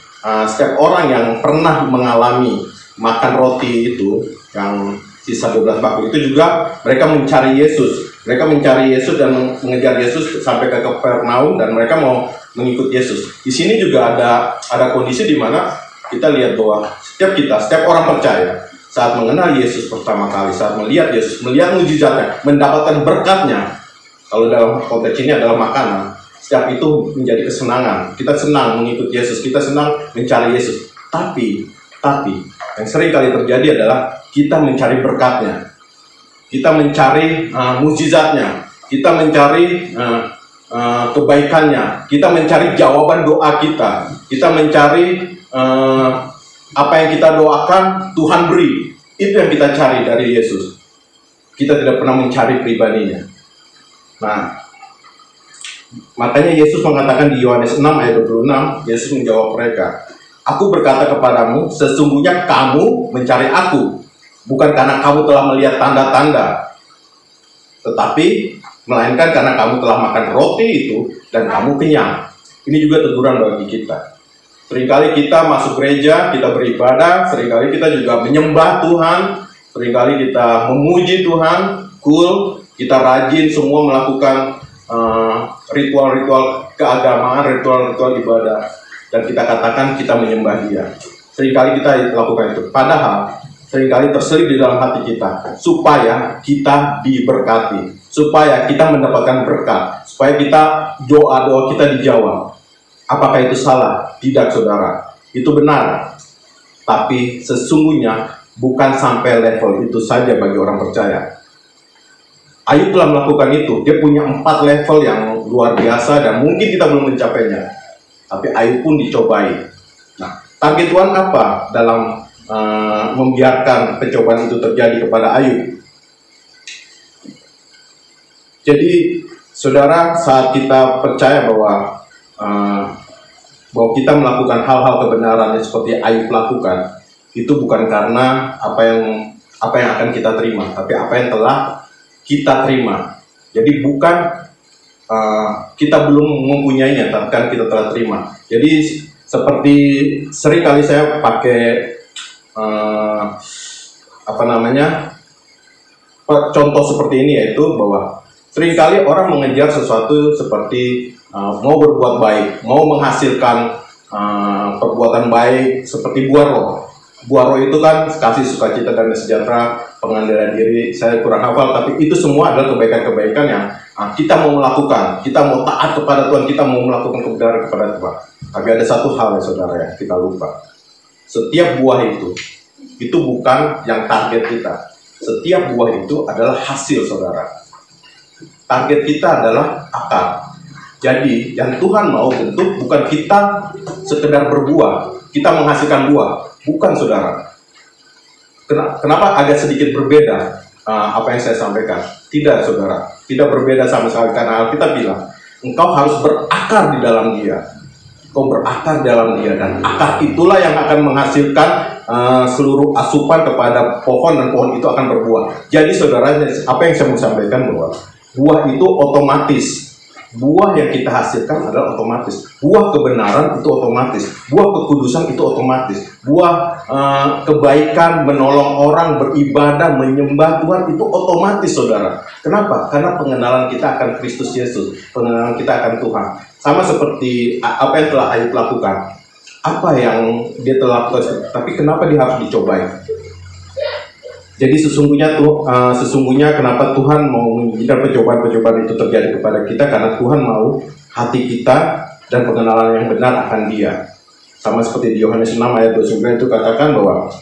setiap orang yang pernah mengalami makan roti itu, yang sisa 12 bakul itu juga mereka mencari Yesus. Mereka mencari Yesus dan mengejar Yesus sampai ke Kapernaum dan mereka mau mengikut Yesus. Di sini juga ada kondisi di mana kita lihat bahwa setiap orang percaya saat mengenal Yesus pertama kali, saat melihat Yesus, melihat mukjizatnya, mendapatkan berkatnya. Kalau dalam konteks ini adalah makanan, setiap itu menjadi kesenangan. Kita senang mengikut Yesus, kita senang mencari Yesus. Tapi yang sering kali terjadi adalah kita mencari berkatnya, kita mencari mukjizatnya, kita mencari kebaikannya, kita mencari jawaban doa kita mencari apa yang kita doakan Tuhan beri. Itu yang kita cari dari Yesus. Kita tidak pernah mencari pribadinya. Nah, makanya Yesus mengatakan di Yohanes 6 ayat 26, Yesus menjawab mereka, "Aku berkata kepadamu, sesungguhnya kamu mencari aku, bukan karena kamu telah melihat tanda-tanda, tetapi melainkan karena kamu telah makan roti itu dan kamu kenyang." Ini juga teguran bagi kita. Seringkali kita masuk gereja, kita beribadah, seringkali kita juga menyembah Tuhan, seringkali kita memuji Tuhan, kita rajin semua melakukan ritual-ritual keagamaan, ritual-ritual ibadah, dan kita katakan kita menyembah Dia. Seringkali kita lakukan itu, padahal seringkali terselip di dalam hati kita supaya kita diberkati, supaya kita mendapatkan berkat, supaya doa-doa kita dijawab. Apakah itu salah? Tidak, saudara. Itu benar. Tapi sesungguhnya bukan sampai level itu saja bagi orang percaya. Ayub telah melakukan itu. Dia punya 4 level yang luar biasa dan mungkin kita belum mencapainya. Tapi Ayub pun dicobai. Nah, target Tuhan apa dalam membiarkan pencobaan itu terjadi kepada Ayub? Jadi, saudara, saat kita percaya bahwa kita melakukan hal-hal kebenaran yang seperti Ayub lakukan, itu bukan karena apa yang akan kita terima, tapi apa yang telah kita terima. Jadi bukan kita belum mempunyainya, tapi kan kita telah terima. Jadi seperti sering kali saya pakai contoh seperti ini, yaitu bahwa seringkali orang mengejar sesuatu seperti mau berbuat baik, mau menghasilkan perbuatan baik seperti buah roh. Buah roh itu kan kasih, sukacita, dan sejahtera, pengendalian diri. Saya kurang hafal, tapi itu semua adalah kebaikan-kebaikan yang kita mau melakukan. Kita mau taat kepada Tuhan, kita mau melakukan kebenaran kepada Tuhan. Tapi ada satu hal ya saudara, ya kita lupa. Setiap buah itu bukan yang target kita. Setiap buah itu adalah hasil saudara. Target kita adalah akar. Jadi yang Tuhan mau bentuk bukan kita sekedar berbuah, kita menghasilkan buah. Bukan saudara. Kenapa agak sedikit berbeda apa yang saya sampaikan? Tidak saudara, tidak berbeda sama sekali, karena kita bilang engkau harus berakar di dalam dia. Engkau berakar dalam dia, dan akar itulah yang akan menghasilkan seluruh asupan kepada pohon, dan pohon itu akan berbuah. Jadi saudara, apa yang saya mau sampaikan bahwa buah itu otomatis. Buah yang kita hasilkan adalah otomatis. Buah kebenaran itu otomatis. Buah kekudusan itu otomatis. Buah kebaikan, menolong orang, beribadah, menyembah Tuhan itu otomatis saudara. Kenapa? Karena pengenalan kita akan Kristus Yesus. Pengenalan kita akan Tuhan. Sama seperti apa yang telah Ayub lakukan. Apa yang dia telah lakukan. Tapi kenapa dia harus dicobai? Jadi sesungguhnya kenapa Tuhan mau mengizinkan percobaan-percobaan itu terjadi kepada kita, karena Tuhan mau hati kita dan pengenalan yang benar akan Dia. Sama seperti di Yohanes 6 ayat 29 itu katakan bahwa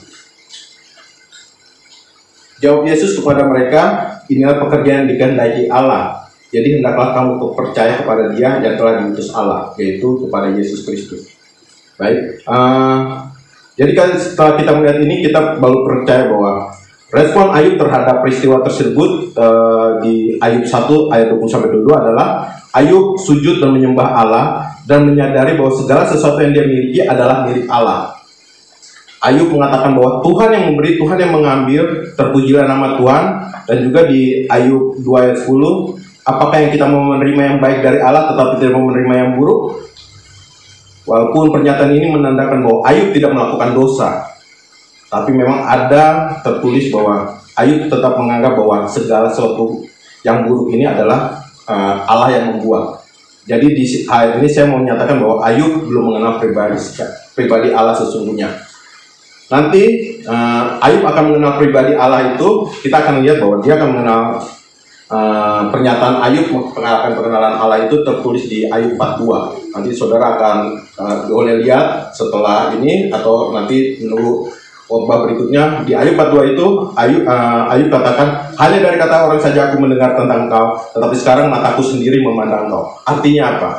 jawab Yesus kepada mereka, inilah pekerjaan yang dikehendaki Allah. Jadi hendaklah kamu percaya kepada Dia yang telah diutus Allah, yaitu kepada Yesus Kristus. Baik, jadi kan setelah kita melihat ini, kita baru percaya bahwa respon Ayub terhadap peristiwa tersebut di Ayub 1 ayat 20-22 adalah Ayub sujud dan menyembah Allah dan menyadari bahwa segala sesuatu yang dia miliki adalah milik Allah. Ayub mengatakan bahwa Tuhan yang memberi, Tuhan yang mengambil, terpujilah nama Tuhan. Dan juga di Ayub 2 ayat 10, apakah yang kita mau menerima yang baik dari Allah tetapi tidak mau menerima yang buruk? Walaupun pernyataan ini menandakan bahwa Ayub tidak melakukan dosa, tapi memang ada tertulis bahwa Ayub tetap menganggap bahwa segala sesuatu yang buruk ini adalah Allah yang membuat. Jadi di ayat ini saya mau menyatakan bahwa Ayub belum mengenal pribadi Allah sesungguhnya. Nanti Ayub akan mengenal pribadi Allah itu, kita akan lihat bahwa dia akan mengenal pernyataan Ayub akan pengenalan Allah itu tertulis di Ayub 42. Nanti saudara akan boleh lihat setelah ini atau nanti menunggu khotbah berikutnya. Di Ayub 42 itu Ayub katakan, hanya dari kata orang saja aku mendengar tentang kau, tetapi sekarang mataku sendiri memandang kau. Artinya apa?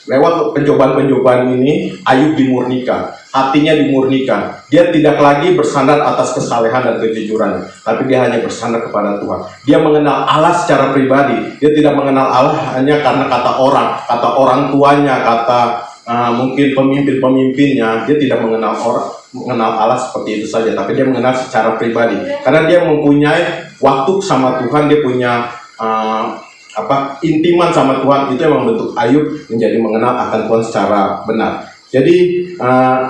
Lewat pencobaan-pencobaan ini Ayub dimurnikan, hatinya dimurnikan. Dia tidak lagi bersandar atas kesalehan dan kejujuran, tapi dia hanya bersandar kepada Tuhan. Dia mengenal Allah secara pribadi. Dia tidak mengenal Allah hanya karena kata orang tuanya, mungkin pemimpin-pemimpinnya. Dia tidak mengenal Allah seperti itu saja, tapi dia mengenal secara pribadi. Karena dia mempunyai waktu sama Tuhan, dia punya intiman sama Tuhan. Itu yang membentuk Ayub menjadi mengenal akan Tuhan secara benar. Jadi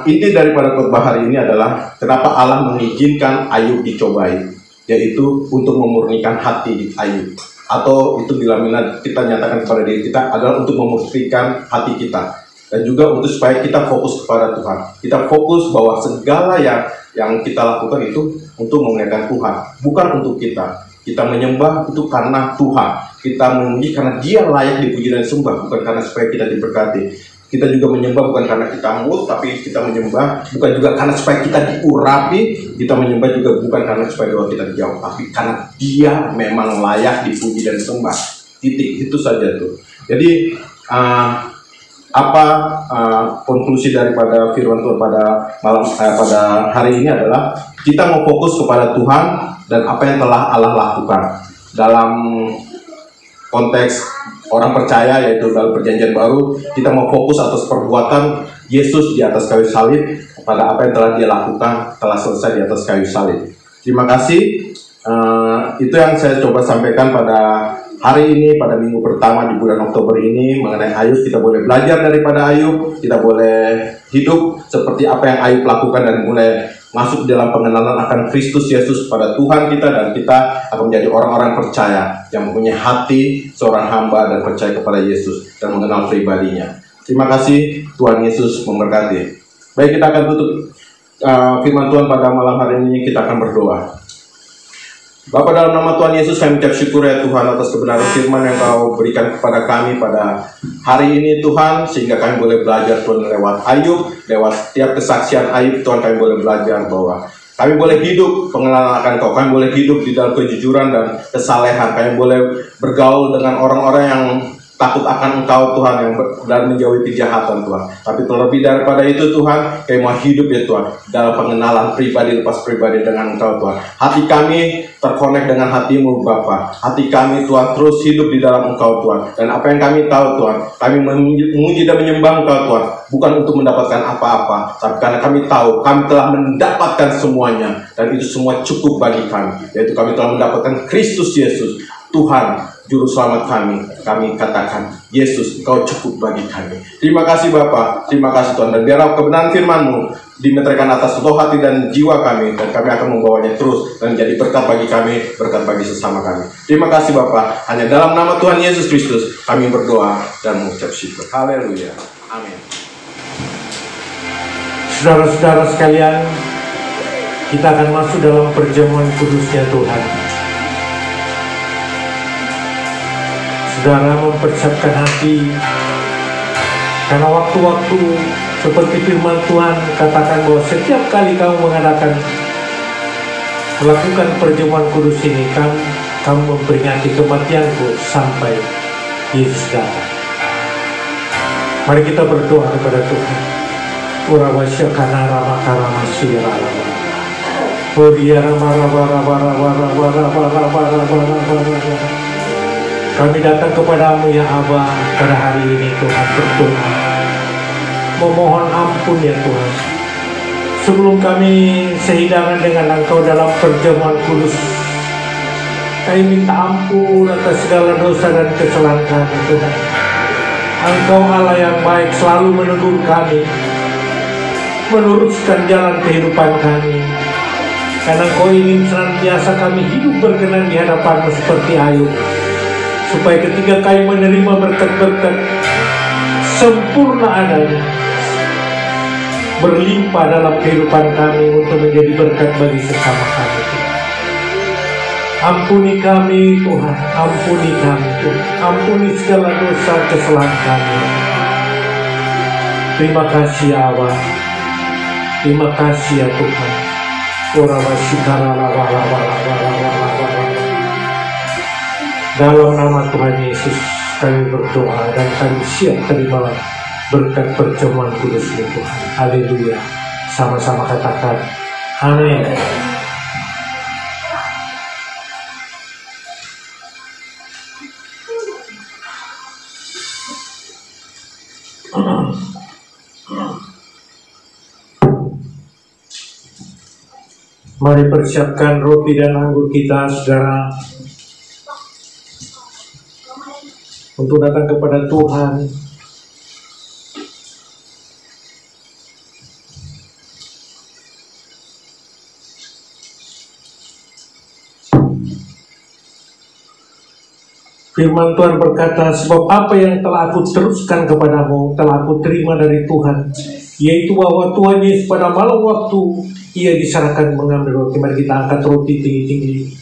inti daripada khotbah hari ini adalah kenapa Allah mengizinkan Ayub dicobai, yaitu untuk memurnikan hati Ayub. Atau itu bila mana kita nyatakan kepada diri kita adalah untuk memurnikan hati kita. Dan juga untuk supaya kita fokus kepada Tuhan. Kita fokus bahwa segala yang kita lakukan itu untuk memuliakan Tuhan, bukan untuk kita. Kita menyembah itu karena Tuhan. Kita memuji karena Dia layak dipuji dan sembah, bukan karena supaya kita diberkati. Kita juga menyembah bukan karena kita mood, tapi kita menyembah bukan juga karena supaya kita diurapi. Kita menyembah juga bukan karena supaya doa kita dijawab, tapi karena Dia memang layak dipuji dan sembah. Titik, itu saja tuh. Jadi konklusi daripada firman Tuhan pada hari ini adalah kita mau fokus kepada Tuhan dan apa yang telah Allah lakukan dalam konteks orang percaya, yaitu dalam perjanjian baru. Kita mau fokus atas perbuatan Yesus di atas kayu salib, pada apa yang telah Dia lakukan, telah selesai di atas kayu salib. Terima kasih. Itu yang saya coba sampaikan pada hari ini pada minggu pertama di bulan Oktober ini mengenai Ayub. Kita boleh belajar daripada Ayub, kita boleh hidup seperti apa yang Ayub lakukan dan mulai masuk dalam pengenalan akan Kristus Yesus pada Tuhan kita, dan kita akan menjadi orang-orang percaya yang mempunyai hati seorang hamba dan percaya kepada Yesus dan mengenal pribadinya. Terima kasih, Tuhan Yesus memberkati. Baik, kita akan tutup firman Tuhan pada malam hari ini. Kita akan berdoa. Bapa, dalam nama Tuhan Yesus kami ucap syukur ya Tuhan atas kebenaran firman yang Kau berikan kepada kami pada hari ini Tuhan, sehingga kami boleh belajar Tuhan lewat Ayub, lewat setiap kesaksian Ayub Tuhan, kami boleh belajar bahwa kami boleh hidup pengenalan akan Kau, kami boleh hidup di dalam kejujuran dan kesalehan, kami boleh bergaul dengan orang-orang yang takut akan Engkau Tuhan, dan menjauhi kejahatan Tuhan. Tapi terlebih daripada itu Tuhan, kami mau hidup ya Tuhan dalam pengenalan pribadi lepas pribadi dengan Engkau Tuhan. Hati kami terkonek dengan hati-Mu Bapa. Hati kami Tuhan terus hidup di dalam Engkau Tuhan. Dan apa yang kami tahu Tuhan, kami memuji dan menyembah Engkau Tuhan, bukan untuk mendapatkan apa-apa, tapi karena kami tahu kami telah mendapatkan semuanya, dan itu semua cukup bagi kami, yaitu kami telah mendapatkan Kristus Yesus Tuhan Juru Selamat kami. Kami katakan, Yesus, Engkau cukup bagi kami. Terima kasih Bapa, terima kasih Tuhan, dan biarlah kebenaran firman-Mu dimeteraikan atas roh hati dan jiwa kami, dan kami akan membawanya terus dan menjadi berkat bagi kami, berkat bagi sesama kami. Terima kasih Bapa, hanya dalam nama Tuhan Yesus Kristus kami berdoa dan mengucap syukur. Haleluya, amin. Saudara-saudara sekalian, kita akan masuk dalam perjamuan kudusnya Tuhan. Saudara mempersiapkan hati, karena waktu-waktu seperti firman Tuhan katakan bahwa setiap kali kamu melakukan perjamuan kudus ini, kamu memperingati kematianku sampai Yesus datang. Mari kita berdoa kepada Tuhan. Kami datang kepadamu ya Aba pada hari ini Tuhan, berdoa memohon ampun ya Tuhan. Sebelum kami sehidangan dengan Engkau dalam perjamuan kudus, kami minta ampun atas segala dosa dan kesalahan kami Tuhan. Engkau Allah yang baik, selalu menegur kami, meluruskan jalan kehidupan kami, karena Engkau ingin senantiasa kami hidup berkenan di hadapan-Mu seperti Ayub, supaya ketika kami menerima berkat-berkat sempurna adanya, berlimpah dalam kehidupan kami untuk menjadi berkat bagi sesama kami. Ampuni kami Tuhan, ampuni kami Tuhan, ampuni segala dosa kesalahan kami. Terima kasih ya Allah, terima kasih ya Tuhan. Dalam nama Tuhan Yesus kami berdoa dan kami siap terima berkat perjamuan kudus Tuhan. Haleluya. Sama-sama katakan amin. Mari persiapkan roti dan anggur kita, saudara, untuk datang kepada Tuhan. Firman Tuhan berkata, sebab apa yang telah aku teruskan kepadamu telah aku terima dari Tuhan, yaitu bahwa Tuhan Yesus pada malam waktu Ia diserahkan mengambil roti. Mari kita angkat roti tinggi-tinggi,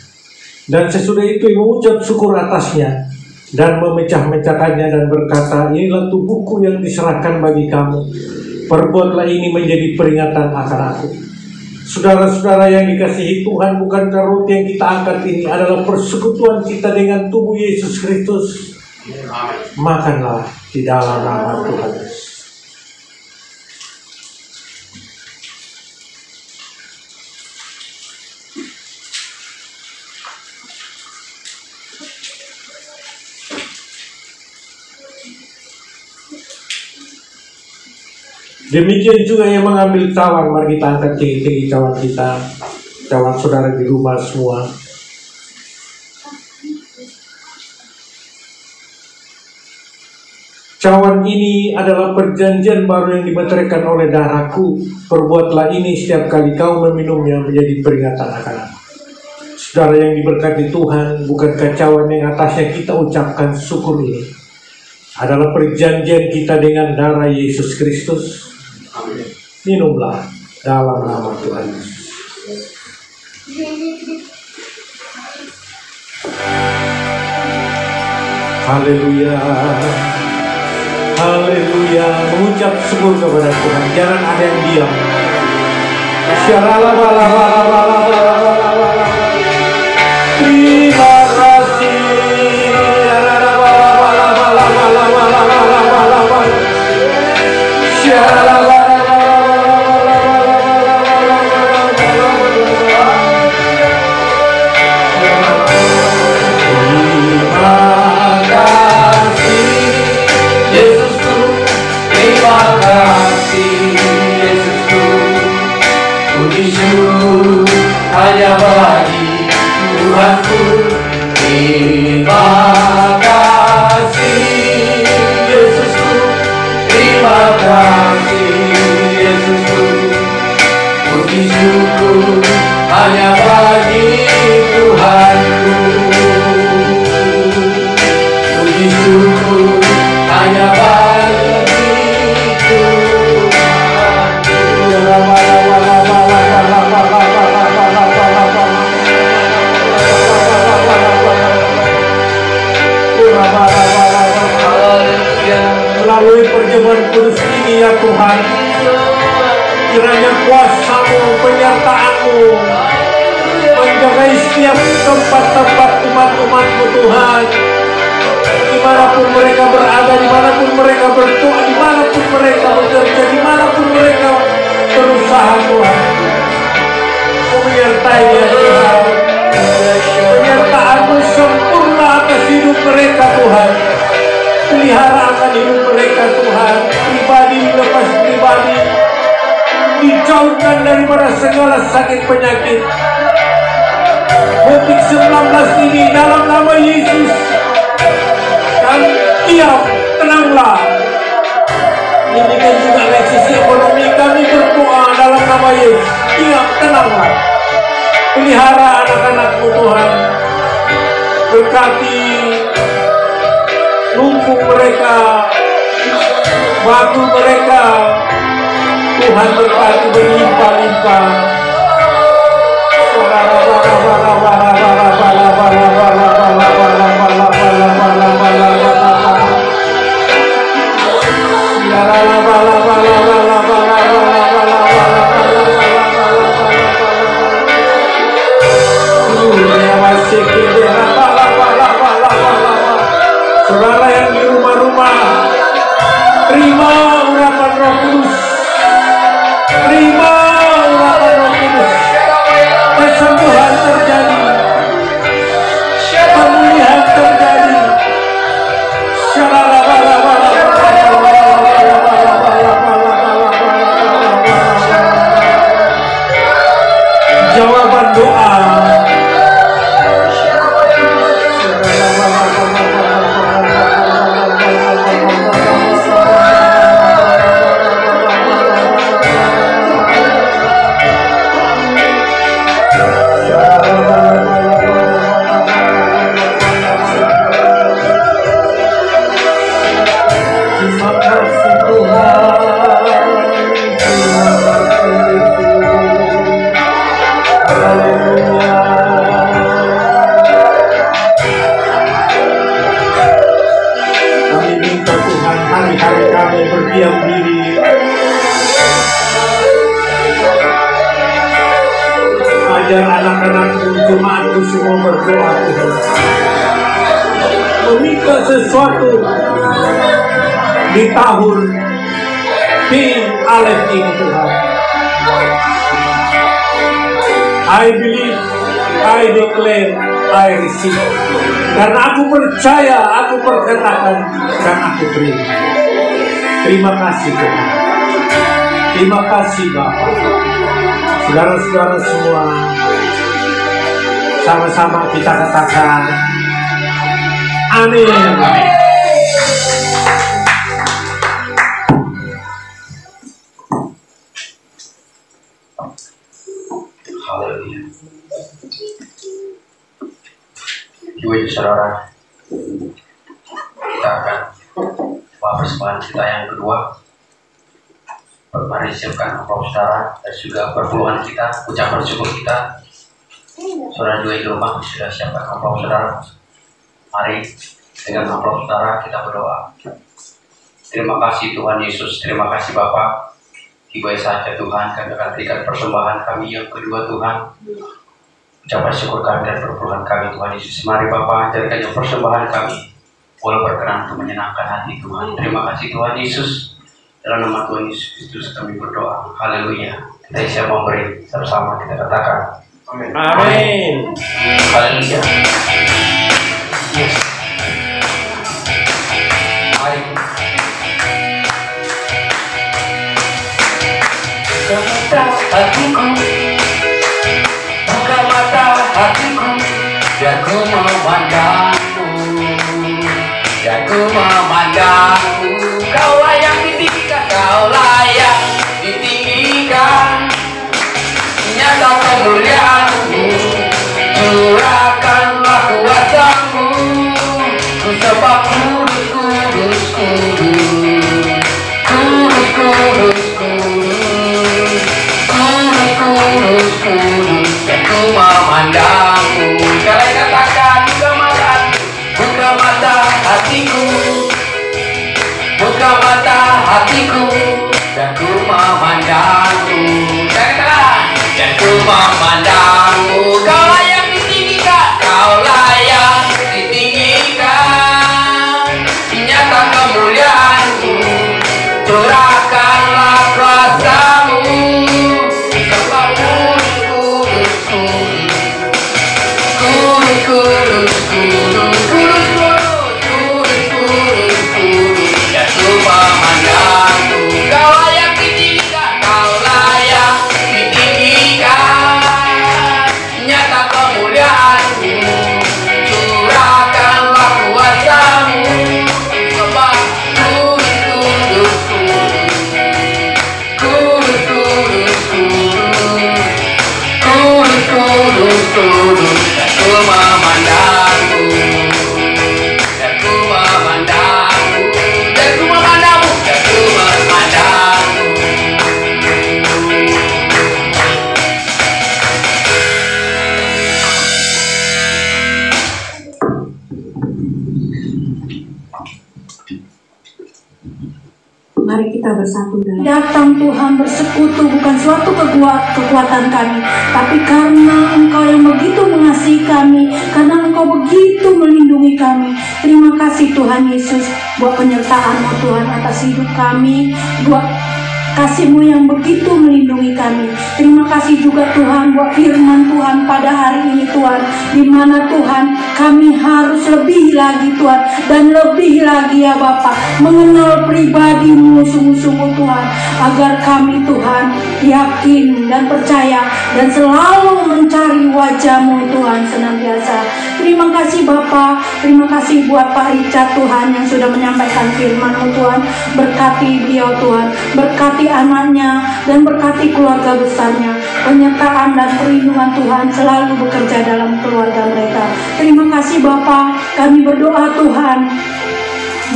dan sesudah itu Ia mengucap syukur atasnya dan memecah-mecahkannya dan berkata, inilah tubuhku yang diserahkan bagi kamu, perbuatlah ini menjadi peringatan akan aku. Saudara-saudara yang dikasihi Tuhan, bukankah roti yang kita angkat ini adalah persekutuan kita dengan tubuh Yesus Kristus? Makanlah di dalam nama Tuhan Yesus. Demikian juga yang mengambil cawan. Mari kita angkat tinggi-tinggi cawan kita, cawan saudara di rumah semua. Cawan ini adalah perjanjian baru yang dimeteraikan oleh darahku. Perbuatlah ini setiap kali kau meminumnya menjadi peringatan akan aku. Saudara yang diberkati Tuhan, bukankah cawan yang atasnya kita ucapkan syukur ini adalah perjanjian kita dengan darah Yesus Kristus? Amin. Minumlah dalam nama Tuhan Yesus. Haleluya. Haleluya, mengucap syukur kepada Tuhan. Jangan ada yang diam. Terima kasih. Hanya bagi Tuhanku. Terima kasih Yesusku, terima kasih Yesusku. Puji syukur hanya bagi Tuhanku. Puji syukur hanya bagi melalui perjamuan kudus ini ya Tuhan, kiranya kuasa-Mu, penyertaan-Mu menjagai setiap tempat-tempat umat-umat-Mu Tuhan, dimanapun mereka berada, dimanapun mereka berdoa, dimanapun mereka bekerja, dimanapun mereka berusaha Tuhan. Kau menyertai ya Tuhan, penyertaan-Mu sempurna atas hidup mereka Tuhan. Pelihara akan hidup mereka Tuhan, pribadi lepas pribadi, dijauhkan daripada segala sakit penyakit. COVID-19 ini dalam nama Yesus, dan diam, tenanglah. Demikian juga dari sisi ekonomi kami berdoa dalam nama Yesus, diam, tenanglah. Pelihara anak-anak-Mu Tuhan, berkati lumbung mereka, batu mereka, Tuhan berkati berlimpah-limpah. Saudara yang di rumah-rumah, terima urapan Roh Kudus, terima urapan Roh Kudus. Kesembuhan terjadi, pemulihan terjadi. Jawaban doa. Ajar anak-anakku, jemaatku semua berdoa Tuhan, meminta sesuatu di tahun King Aleph ini Tuhan. I believe, I declare, I receive. Karena aku percaya, aku perkatakan, dan aku terima. Terima kasih Tuhan. Terima kasih Bapak. Saudara-saudara semua, sama-sama kita katakan amin. Haleluya. Ibu saudara, kita akan bawa persembahan kita yang kedua. Mari siapkan amplop saudara dan juga perpuluhan kita, ucapan syukur kita. Saudara juga di rumah sudah siapkan amplop saudara. Mari dengan amplop saudara kita berdoa. Terima kasih Tuhan Yesus, terima kasih Bapa. Tiba saja Tuhan, kami akan berikan persembahan kami yang kedua Tuhan. Ucapan syukur kami dan perpuluhan kami Tuhan Yesus. Mari Bapa, jadikan yang persembahan kami boleh berkenan untuk menyenangkan hati Tuhan. Terima kasih Tuhan Yesus. Dalam nama Tuhan Yesus Kristus kami berdoa. Haleluya. Kita siap memberi, bersama kita katakan amin. Amin. Haleluya. Yes. Mari. Buka mata hatiku, buka mata hatiku, dan ku memandangmu, dan ku memandangmu. Kau layak ditinggikan, kau layak ditinggikan. Nyata kemuliaan-Mu, curahkanlah kuasa-Mu. Ku sembah kudus, kudus, kudus, kudus, kudus, kudus, kudus, kudus, kudus. Dan ku memandang-Mu. Kalian katakan, buka mata hatiku, buka mata hatiku, dan ku memandangmu. Dan ku memandangmu. Kau layak ditinggikan, kau layak ditinggikan. Nyata kemuliaan-Mu, curahkanlah kuasa-Mu. Sembah kudus, kudus, kudus, kudus, kudus, kudus, kudus, kudus, kudus. Dan ku memandangmu. Kau layak ditinggikan, kau layak ditinggikan. Nyata kemuliaan-Mu, curahkanlah kuasa-Mu. Sembah kudus, kudus, kudus, kudus, kudus, kudus, kudus. Dan ku memandangmu, dan ku memandangmu, dan ku memandangmu, dan ku memandangmu. Mari kita bersatu dalam datang Tuhan bersekutu bukan suatu kekuatan kami, tapi karena Engkau yang begitu mengasihi kami, karena Engkau begitu melindungi kami. Terima kasih Tuhan Yesus buat penyertaan-Mu Tuhan atas hidup kami, buat kasih-Mu yang begitu melindungi kami. Terima kasih juga Tuhan buat firman Tuhan pada hari ini Tuhan, di mana Tuhan kami harus lebih lagi Tuhan, dan lebih lagi ya Bapa, mengenal pribadi-Mu sungguh-sungguh Tuhan, agar kami Tuhan yakin dan percaya dan selalu mencari wajah-Mu Tuhan senantiasa. Terima kasih Bapa, terima kasih buat Pak Richard Tuhan yang sudah menyampaikan firman-Mu Tuhan. Berkati beliau Tuhan, berkati anaknya dan berkati keluarga besarnya. Penyertaan dan perlindungan Tuhan selalu bekerja dalam keluarga mereka. Terima kasih Bapa, kami berdoa Tuhan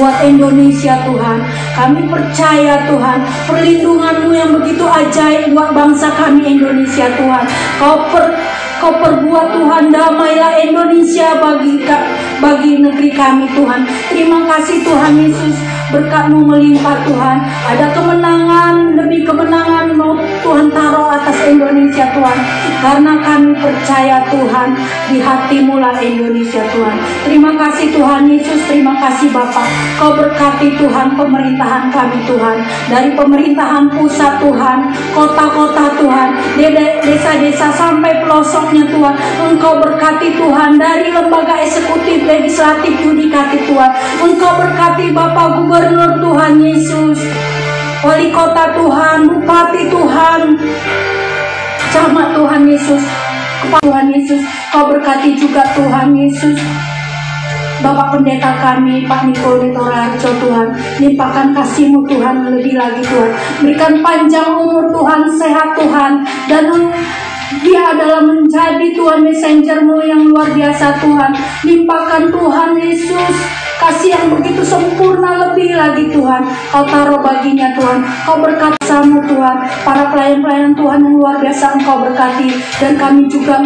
buat Indonesia Tuhan. Kami percaya Tuhan, perlindungan-Mu yang begitu ajaib buat bangsa kami Indonesia Tuhan. Kau perbuat Tuhan, damailah Indonesia bagi negeri kami Tuhan. Terima kasih Tuhan Yesus, berkat-Mu melimpah Tuhan. Ada kemenangan, demi kemenangan mau Tuhan taruh atas Indonesia Tuhan. Karena kami percaya Tuhan, di hati-Mu lah Indonesia Tuhan. Terima kasih Tuhan Yesus, terima kasih Bapa. Kau berkati Tuhan pemerintahan kami Tuhan, dari pemerintahan pusat Tuhan, kota-kota Tuhan, desa-desa sampai pelosoknya Tuhan. Engkau berkati Tuhan, dari lembaga eksekutif, legislatif, yudikatif Tuhan. Engkau berkati Bapak Gubernur Tuhan Yesus, wali kota Tuhan, bupati Tuhan, camat Tuhan Yesus, kepala Tuhan Yesus. Kau berkati juga Tuhan Yesus Bapak Pendeta kami, Pak Niko Harjo Tuhan. Limpahkan kasih-Mu Tuhan lebih lagi Tuhan. Berikan panjang umur Tuhan, sehat Tuhan, dan Dia adalah menjadi Tuhan messenger-Mu yang luar biasa Tuhan. Limpahkan Tuhan Yesus kasih yang begitu sempurna lebih lagi Tuhan. Kau taruh baginya Tuhan. Kau berkati sama Tuhan. Para pelayan-pelayan Tuhan yang luar biasa Engkau berkati. Dan kami juga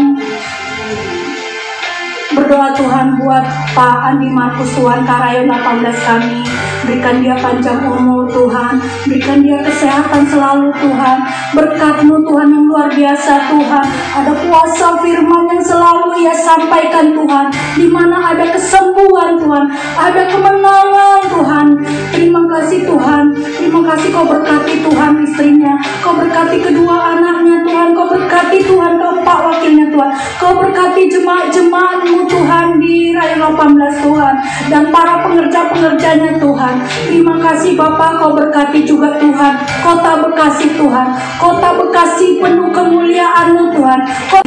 berdoa Tuhan buat Pak Andi Markus Tuhan, Karayon 18 kami. Berikan dia panjang umur Tuhan. Berikan dia kesehatan selalu Tuhan. Berkat-Mu Tuhan yang luar biasa Tuhan. Ada kuasa firman yang selalu ia sampaikan Tuhan. Di mana ada kesembuhan Tuhan. Ada kemenangan Tuhan. Terima kasih Tuhan. Terima kasih Kau berkati Tuhan istrinya. Kau berkati kedua anaknya Tuhan. Kau berkati Tuhan keempat wakilnya Tuhan. Kau berkati jemaat-jemaat-Mu Tuhan di Rayon 18 Tuhan. Dan para pengerja-pengerjanya Tuhan. Terima kasih Bapa, Kau berkati juga Tuhan. Kota Bekasi Tuhan. Kota Bekasi penuh kemuliaan-Mu Tuhan.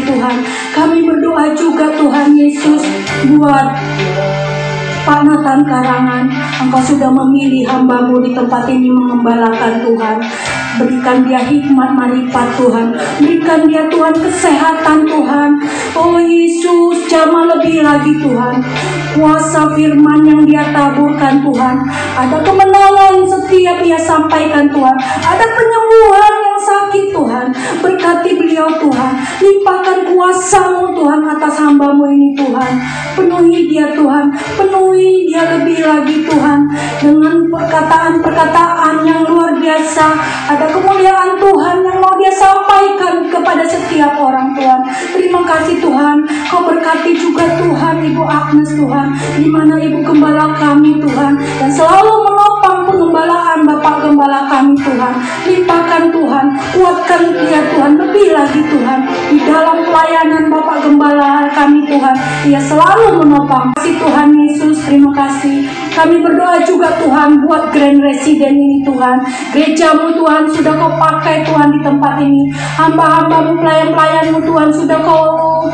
Tuhan, kami berdoa juga Tuhan Yesus buat Pak Nathan Karangan. Engkau sudah memilih hamba-Mu di tempat ini mengembalakan Tuhan. Berikan dia hikmat marifat Tuhan. Berikan dia Tuhan kesehatan Tuhan. Oh Yesus, jamah lebih lagi Tuhan. Kuasa firman yang dia taburkan Tuhan. Ada kemenangan setiap ia sampaikan Tuhan. Ada penyembuhan yang sakit Tuhan. Berkati beliau Tuhan. Limpahkan kuasa-Mu Tuhan atas hamba-Mu ini Tuhan. Penuhi dia Tuhan. Penuhi dia lebih lagi Tuhan. Dengan perkataan-perkataan yang luar biasa. Ada kemuliaan Tuhan yang mau dia sampaikan kepada setiap orang Tuhan. Terima kasih Tuhan. Kau berkati juga Tuhan Ibu Agnes Tuhan. Di mana Ibu Gembala kami Tuhan. Dan selalu menopang pengembalaan Bapak Gembala kami Tuhan. Limpahkan Tuhan. Kuatkan dia Tuhan. Lebih lagi Tuhan. Di dalam pelayanan Bapak Gembala kami Tuhan. Ia selalu menopang. Terima kasih Tuhan Yesus. Terima kasih. Kami berdoa juga Tuhan buat Grand Resident ini Tuhan. Gereja-Mu Tuhan sudah Kau pakai Tuhan di tempat ini. Hamba-hamba-Mu, pelayan-pelayan-Mu Tuhan sudah Kau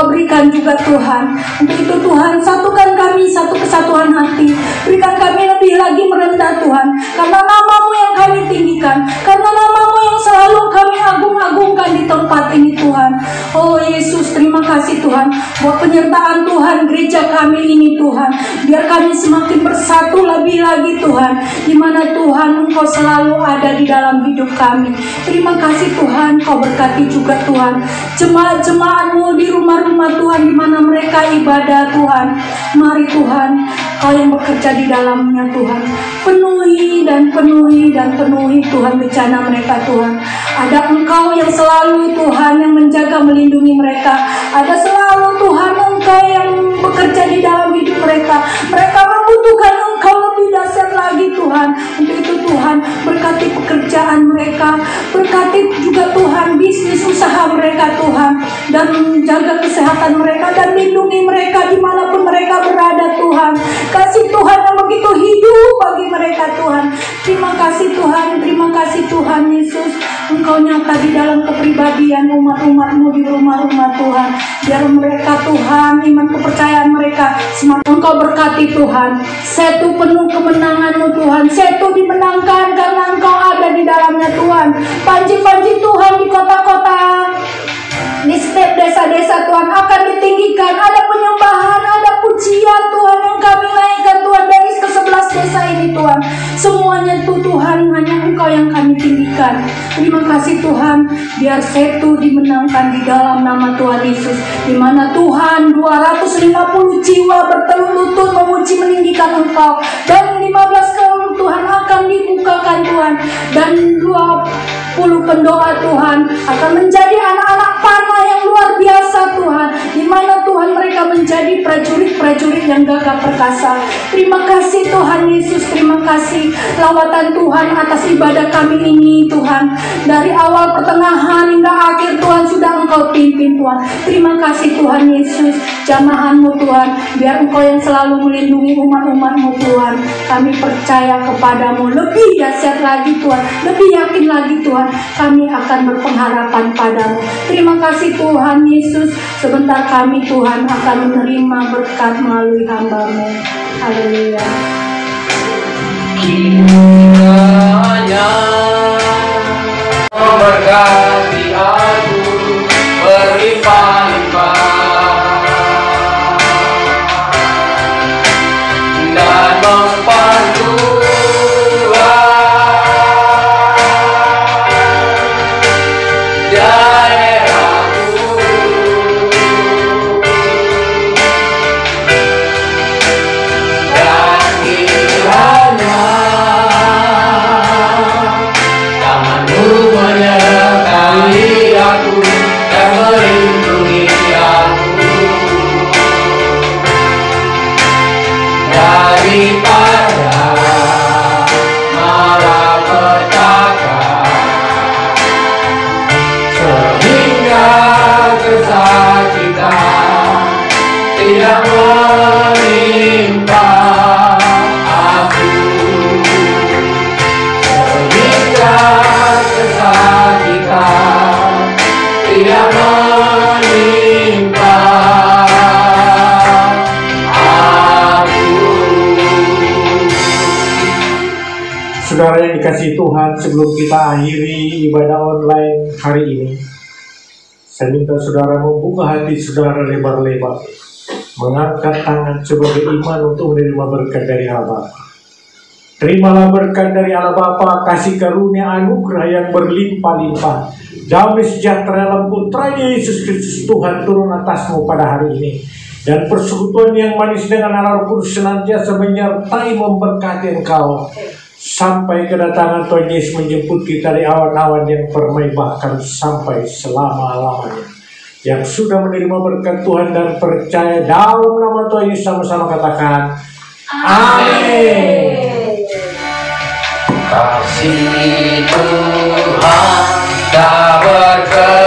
berikan juga Tuhan. Untuk itu Tuhan, satukan kami satu kesatuan hati. Berikan kami lebih lagi merendah Tuhan. Karena nama-Mu yang kami tinggikan. Karena nama-Mu yang selalu kami agung-agungkan di tempat ini Tuhan. Oh Yesus, terima kasih Tuhan. Buat penyertaan Tuhan gereja kami ini Tuhan. Biar kami semakin bersatu lebih lagi Tuhan. Di mana Tuhan Engkau selalu ada di dalam hidup kami. Terima kasih Tuhan. Kau berkati juga Tuhan. Jemaat-jemaat-Mu di rumah Tuhan di mana mereka ibadah Tuhan. Mari Tuhan, Kau yang bekerja di dalamnya Tuhan. Penuhi dan penuhi dan penuhi Tuhan bencana mereka Tuhan. Ada Engkau yang selalu Tuhan yang menjaga melindungi mereka. Ada selalu Tuhan Engkau yang bekerja di dalam hidup mereka. Mereka membutuhkan Engkau lebih dahsyat lagi Tuhan. Untuk itu Tuhan berkati pekerjaan mereka. Berkati juga Tuhan bisnis usaha mereka Tuhan. Dan menjaga kesehatan mereka dan lindungi mereka dimanapun mereka berada Tuhan. Kasih Tuhan yang begitu hidup bagi mereka Tuhan. Terima kasih Tuhan. Terima kasih Tuhan Yesus. Engkau nyata di dalam kepribadian umat-umat-Mu di rumah-rumah Tuhan. Biar mereka Tuhan, iman kepercayaan mereka semakin Engkau berkati Tuhan. Setu penuh kemenangan-Mu Tuhan. Setu dimenangkan karena Engkau ada di dalamnya Tuhan. Panji-panji Tuhan di kota-kota, di setiap desa-desa Tuhan akan ditinggikan. Ada penyembahan, ada pujian Tuhan yang kami naikkan Tuhan dari ke-11 desa ini Tuhan. Semuanya itu Tuhan hanya Engkau yang kami tinggikan. Terima kasih Tuhan. Biar setu dimenangkan di dalam nama Tuhan Yesus. Di mana Tuhan 250 jiwa bertelur lutut memuji meninggikan Engkau. Dan 15 kali Tuhan akan dibukakan Tuhan. Dan 20 pendoa Tuhan akan menjadi anak-anak panah yang luar biasa Tuhan. Di mana Tuhan mereka menjadi prajurit-prajurit yang gagah perkasa. Terima kasih Tuhan Yesus. Terima kasih lawatan Tuhan atas ibadah kami ini Tuhan. Dari awal pertengahan hingga akhir Tuhan sudah Engkau pimpin Tuhan. Terima kasih Tuhan Yesus. Jamahan-Mu Tuhan. Biar Engkau yang selalu melindungi umat-umat-Mu Tuhan. Kami percaya kepadamu lebih dahsyat lagi Tuhan. Lebih yakin lagi Tuhan. Kami akan berpengharapan padamu. Terima kasih Tuhan Yesus. Sebentar kami Tuhan akan menerima berkat melalui hamba-Mu. Haleluya. Kiranya memberkati aku Saudara yang dikasihi Tuhan, sebelum kita akhiri ibadah online hari ini, saya minta saudara membuka hati saudara lebar-lebar, mengangkat tangan sebagai iman untuk menerima berkat dari Allah. Terimalah berkat dari Allah Bapa, kasih karunia anugerah yang berlimpah-limpah, damai sejahtera dalam Putranya Yesus Kristus Tuhan turun atasmu pada hari ini. Dan persekutuan yang manis dengan Allah Roh Kudus senantiasa menyertai memberkati engkau sampai kedatangan Tuhan Yesus menjemput kita di awan-awan yang permai, bahkan sampai selama-lamanya. Yang sudah menerima berkat Tuhan dan percaya dalam nama Tuhan Yesus sama-sama katakan amin. Kasih Tuhan tak berkenan